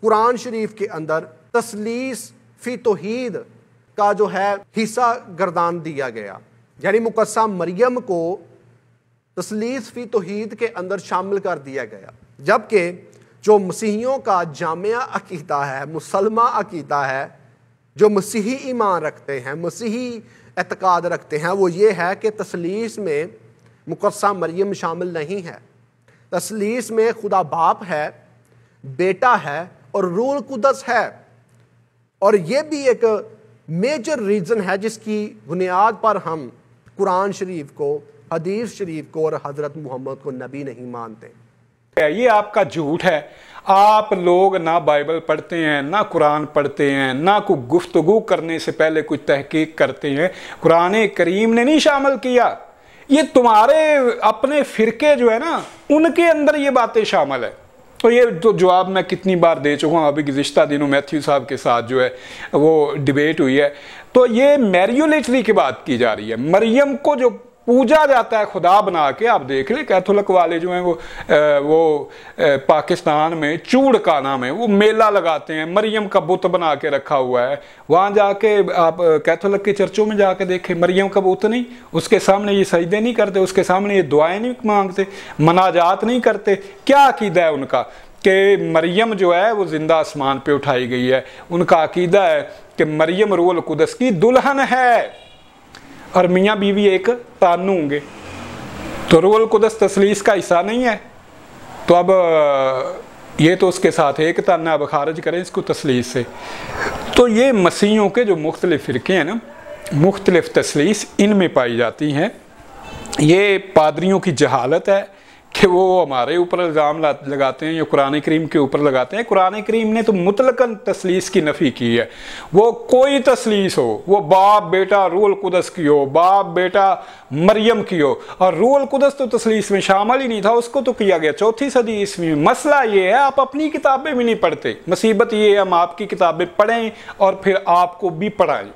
قرآن شریف کے اندر تثلیث فی توحید کا جو ہے حصہ گردان دیا گیا، یعنی مقدسہ مریم کو تثلیث فی توحید کے اندر شامل کر دیا گیا، جبکہ جو مسیحیوں کا جامعہ عقیدہ ہے، مسلمہ عقیدہ ہے، جو مسیحی ایمان رکھتے ہیں، مسیحی اعتقاد رکھتے ہیں، وہ یہ ہے کہ تثلیث میں مقدسہ مریم شامل نہیں ہے۔ تثلیث میں خدا باپ ہے، بیٹا ہے اور روح القدس ہے، اور یہ بھی ایک میجر ریزن ہے جس کی بنیاد پر ہم قرآن شریف کو، حدیث شریف کو اور حضرت محمد کو نبی نہیں مانتے۔ یہ آپ کا جھوٹ ہے۔ آپ لوگ نہ بائبل پڑھتے ہیں، نہ قرآن پڑھتے ہیں، نہ کوئی گفتگو کرنے سے پہلے کوئی تحقیق کرتے ہیں۔ قرآن کریم نے نہیں شامل کیا، یہ تمہارے اپنے فرقے جو ہے نا ان کے اندر یہ باتیں شامل ہے۔ تو یہ تو جواب میں کتنی بار دے چکا ہوں، ابھی گزشتہ دنوں میتھیو صاحب کے ساتھ جو ہے وہ ڈیبیٹ ہوئی ہے۔ تو یہ میریولٹری کی بات کی جا رہی ہے، مریم کو جو پوجا جاتا ہے خدا بنا کے۔ آپ دیکھ لیں کیتھولک والے جو ہیں وہ پاکستان میں چوڑکانہ میں وہ میلہ لگاتے ہیں، مریم کا بت بنا کے رکھا ہوا ہے۔ وہاں جا کے آپ کیتھولک کے چرچوں میں جا کے دیکھیں، مریم کا بت نہیں، اس کے سامنے یہ سجدے نہیں کرتے، اس کے سامنے یہ دعائیں نہیں مانگتے، مناجات نہیں کرتے۔ کیا عقیدہ ہے ان کا کہ مریم جو ہے وہ زندہ آسمان پہ اٹھائی گئی ہے؟ ان کا عقیدہ ہے کہ مریم روح القدس کی دلہن ہے اور میاں بیوی ایک تانو ہوں گے، تو روح القدس تثلیث کا حصہ نہیں ہے۔ تو اب یہ تو اس کے ساتھ ایک تانہ، اب خارج کریں اس کو تثلیث سے۔ تو یہ مسیحیوں کے جو مختلف فرقے ہیں نا، مختلف تثلیث ان میں پائی جاتی ہیں۔ یہ پادریوں کی جہالت ہے کہ وہ ہمارے اوپر الزام لگاتے ہیں یا قرآن کریم کے اوپر لگاتے ہیں۔ قرآن کریم نے تو مطلقاً تثلیث کی نفی کی ہے۔ وہ کوئی تثلیث ہو، وہ باپ بیٹا روح القدس کی ہو، باپ بیٹا مریم کی ہو، اور روح القدس تو تثلیث میں شامل ہی نہیں تھا، اس کو تو کیا گیا 4 صدی عیسوی میں۔ مسئلہ یہ ہے آپ اپنی کتابیں بھی نہیں پڑھتے، مصیبت یہ ہے ہم آپ کی کتابیں پڑھیں اور پھر آپ کو بھی پڑھائیں۔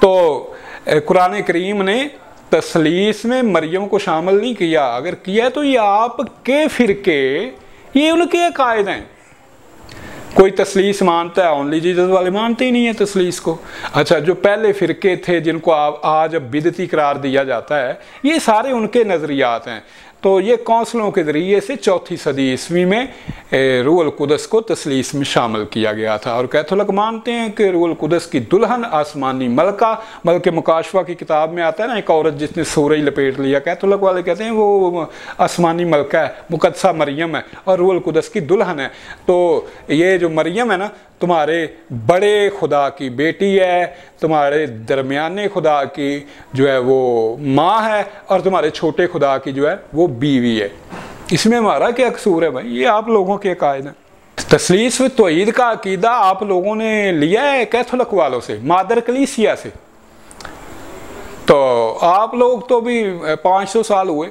تو قرآن کریم نے تثلیث میں مریم کو شامل نہیں کیا، اگر کیا تو یہ آپ کے فرقے، یہ ان کے عقائد ہیں۔ کوئی تثلیث مانتا ہے، اونلی جیزس والے مانتے ہی نہیں ہے تثلیث کو۔ اچھا، جو پہلے فرقے تھے جن کو آج اب بدعتی قرار دیا جاتا ہے، یہ سارے ان کے نظریات ہیں۔ تو یہ کونسلوں کے ذریعے سے 4 صدی عیسوی میں روح القدس کو تثلیث میں شامل کیا گیا تھا، اور کیتھولک مانتے ہیں کہ روح القدس کی دلہن آسمانی ملکہ، بلکہ مکاشفہ کی کتاب میں آتا ہے نا ایک عورت جس نے سورج لپیٹ لیا، کیتھولک والے کہتے ہیں وہ آسمانی ملکہ ہے، مقدسہ مریم ہے اور روح القدس کی دلہن ہے۔ تو یہ جو مریم ہے نا، تمہارے بڑے خدا کی بیٹی ہے، تمہارے درمیانے خدا کی جو ہے وہ ماں ہے، اور تمہارے چھوٹے خدا کی جو ہے وہ بیوی ہے۔ اس میں ہمارا کیا قصور ہے بھائی؟ یہ آپ لوگوں کے عقائد ہیں۔ تثلیث و توحید کا عقیدہ آپ لوگوں نے لیا ہے کیتھولک والوں سے، مادر کلیسیا سے۔ تو آپ لوگ تو بھی 500 سال ہوئے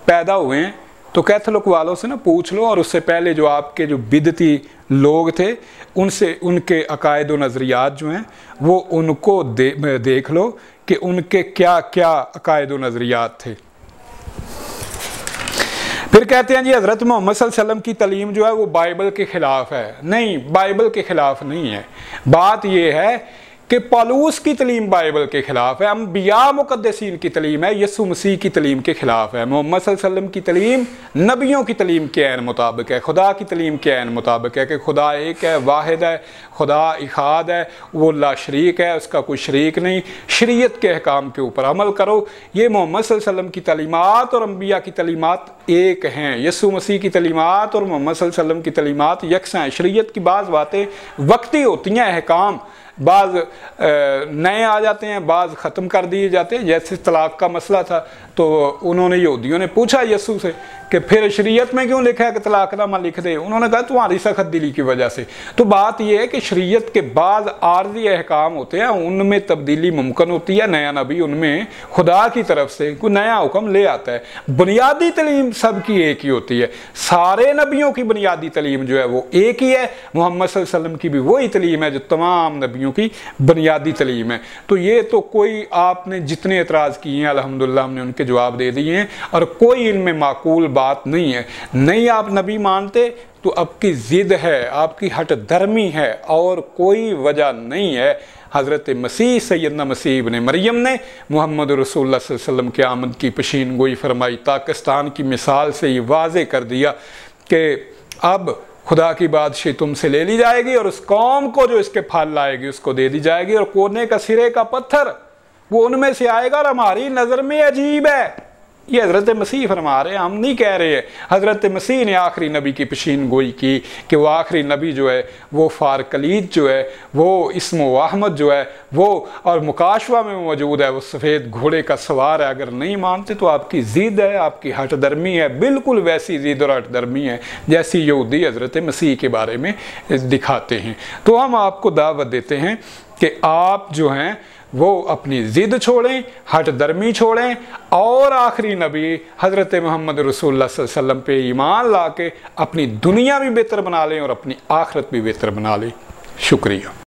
پیدا ہوئے ہیں، تو کیتھولک والوں سے نا پوچھ لو، اور اس سے پہلے جو آپ کے جو بدعتی لوگ تھے ان سے ان کے عقائد و نظریات جو ہیں وہ ان کو دیکھ لو کہ ان کے کیا کیا عقائد و نظریات تھے۔ پھر کہتے ہیں جی حضرت محمد صلی اللہ علیہ وسلم کی تعلیم جو ہے وہ بائبل کے خلاف ہے۔ نہیں، بائبل کے خلاف نہیں ہے۔ بات یہ ہے کہ پالوس کی تعلیم بائبل کے خلاف ہے، انبیاء مقدسین کی تعلیم ہے، یسوع مسیح کی تعلیم کے خلاف ہے۔ محمد صلی اللہ علیہ وسلم کی تعلیم نبیوں کی تعلیم کے عین مطابق ہے، خدا کی تعلیم کے عین مطابق ہے کہ خدا ایک ہے، واحد ہے، خدا احاد ہے، وہ لا شریک ہے، اس کا کوئی شریک نہیں، شریعت کے احکام کے اوپر عمل کرو۔ یہ محمد صلی اللہ علیہ وسلم کی تعلیمات اور انبیاء کی تعلیمات ایک ہیں، یسوع مسیح کی تعلیمات اور محمد صلی اللہ علیہ وسلم کی تعلیمات یکساں ہیں۔ شریعت کی بعض باتیں وقتی ہوتی ہیں، احکام بعض نئے آ جاتے ہیں، بعض ختم کر دیے جاتے ہیں۔ جیسے طلاق کا مسئلہ تھا تو انہوں نے یہودیوں نے پوچھا یسوع سے کہ پھر شریعت میں کیوں لکھا ہے کہ طلاق نامہ لکھ دے؟ انہوں نے کہا تمہاری سخت دلی کی وجہ سے۔ تو بات یہ ہے کہ شریعت کے بعض عارضی احکام ہوتے ہیں، ان میں تبدیلی ممکن ہوتی ہے، نیا نبی ان میں خدا کی طرف سے کوئی نیا حکم لے آتا ہے۔ بنیادی تعلیم سب کی ایک ہی ہوتی ہے، سارے نبیوں کی بنیادی تعلیم جو ہے وہ ایک ہی ہے، محمد صلی اللہ علیہ وسلم کی بھی وہی تعلیم ہے جو تمام نبیوں کی بنیادی تعلیم ہے۔ تو یہ تو کوئی آپ نے جتنے اعتراض کیے ہیں الحمدللہ ہم نے ان کے جواب دے دیے ہیں، اور کوئی ان میں معقول بات نہیں ہے۔ نہیں آپ نبی مانتے تو آپ کی ضد ہے، آپ کی ہٹ درمی ہے، اور کوئی وجہ نہیں ہے۔ حضرت مسیح سیدنا مسیح ابن مریم نے محمد رسول اللہ صلی اللہ علیہ وسلم کے آمد کی پیشین گوئی فرمائی، پاکستان کی مثال سے یہ واضح کر دیا کہ اب خدا کی بادشاہی تم سے لے لی جائے گی، اور اس قوم کو جو اس کے پھل لائے گی اس کو دے دی جائے گی، اور کونے کا سرے کا پتھر وہ ان میں سے آئے گا، اور ہماری نظر میں عجیب ہے۔ یہ حضرت مسیح فرما رہے ہیں، ہم نہیں کہہ رہے ہیں۔ حضرت مسیح نے آخری نبی کی پیشین گوئی کی کہ وہ آخری نبی جو ہے وہ فارکلید جو ہے، وہ اسم و احمد جو ہے وہ، اور مکاشفہ میں موجود ہے، وہ سفید گھوڑے کا سوار ہے۔ اگر نہیں مانتے تو آپ کی ضد ہے، آپ کی ہٹ درمی ہے، بالکل ویسی ضد اور ہٹ درمی ہے جیسی یہودی حضرت مسیح کے بارے میں دکھاتے ہیں۔ تو ہم آپ کو دعوت دیتے ہیں کہ آپ جو ہیں وہ اپنی ضد چھوڑیں، ہٹ درمی چھوڑیں، اور آخری نبی حضرت محمد رسول اللہ صلی اللہ علیہ وسلم پہ ایمان لا کے اپنی دنیا بھی بہتر بنا لیں اور اپنی آخرت بھی بہتر بنا لیں۔ شکریہ۔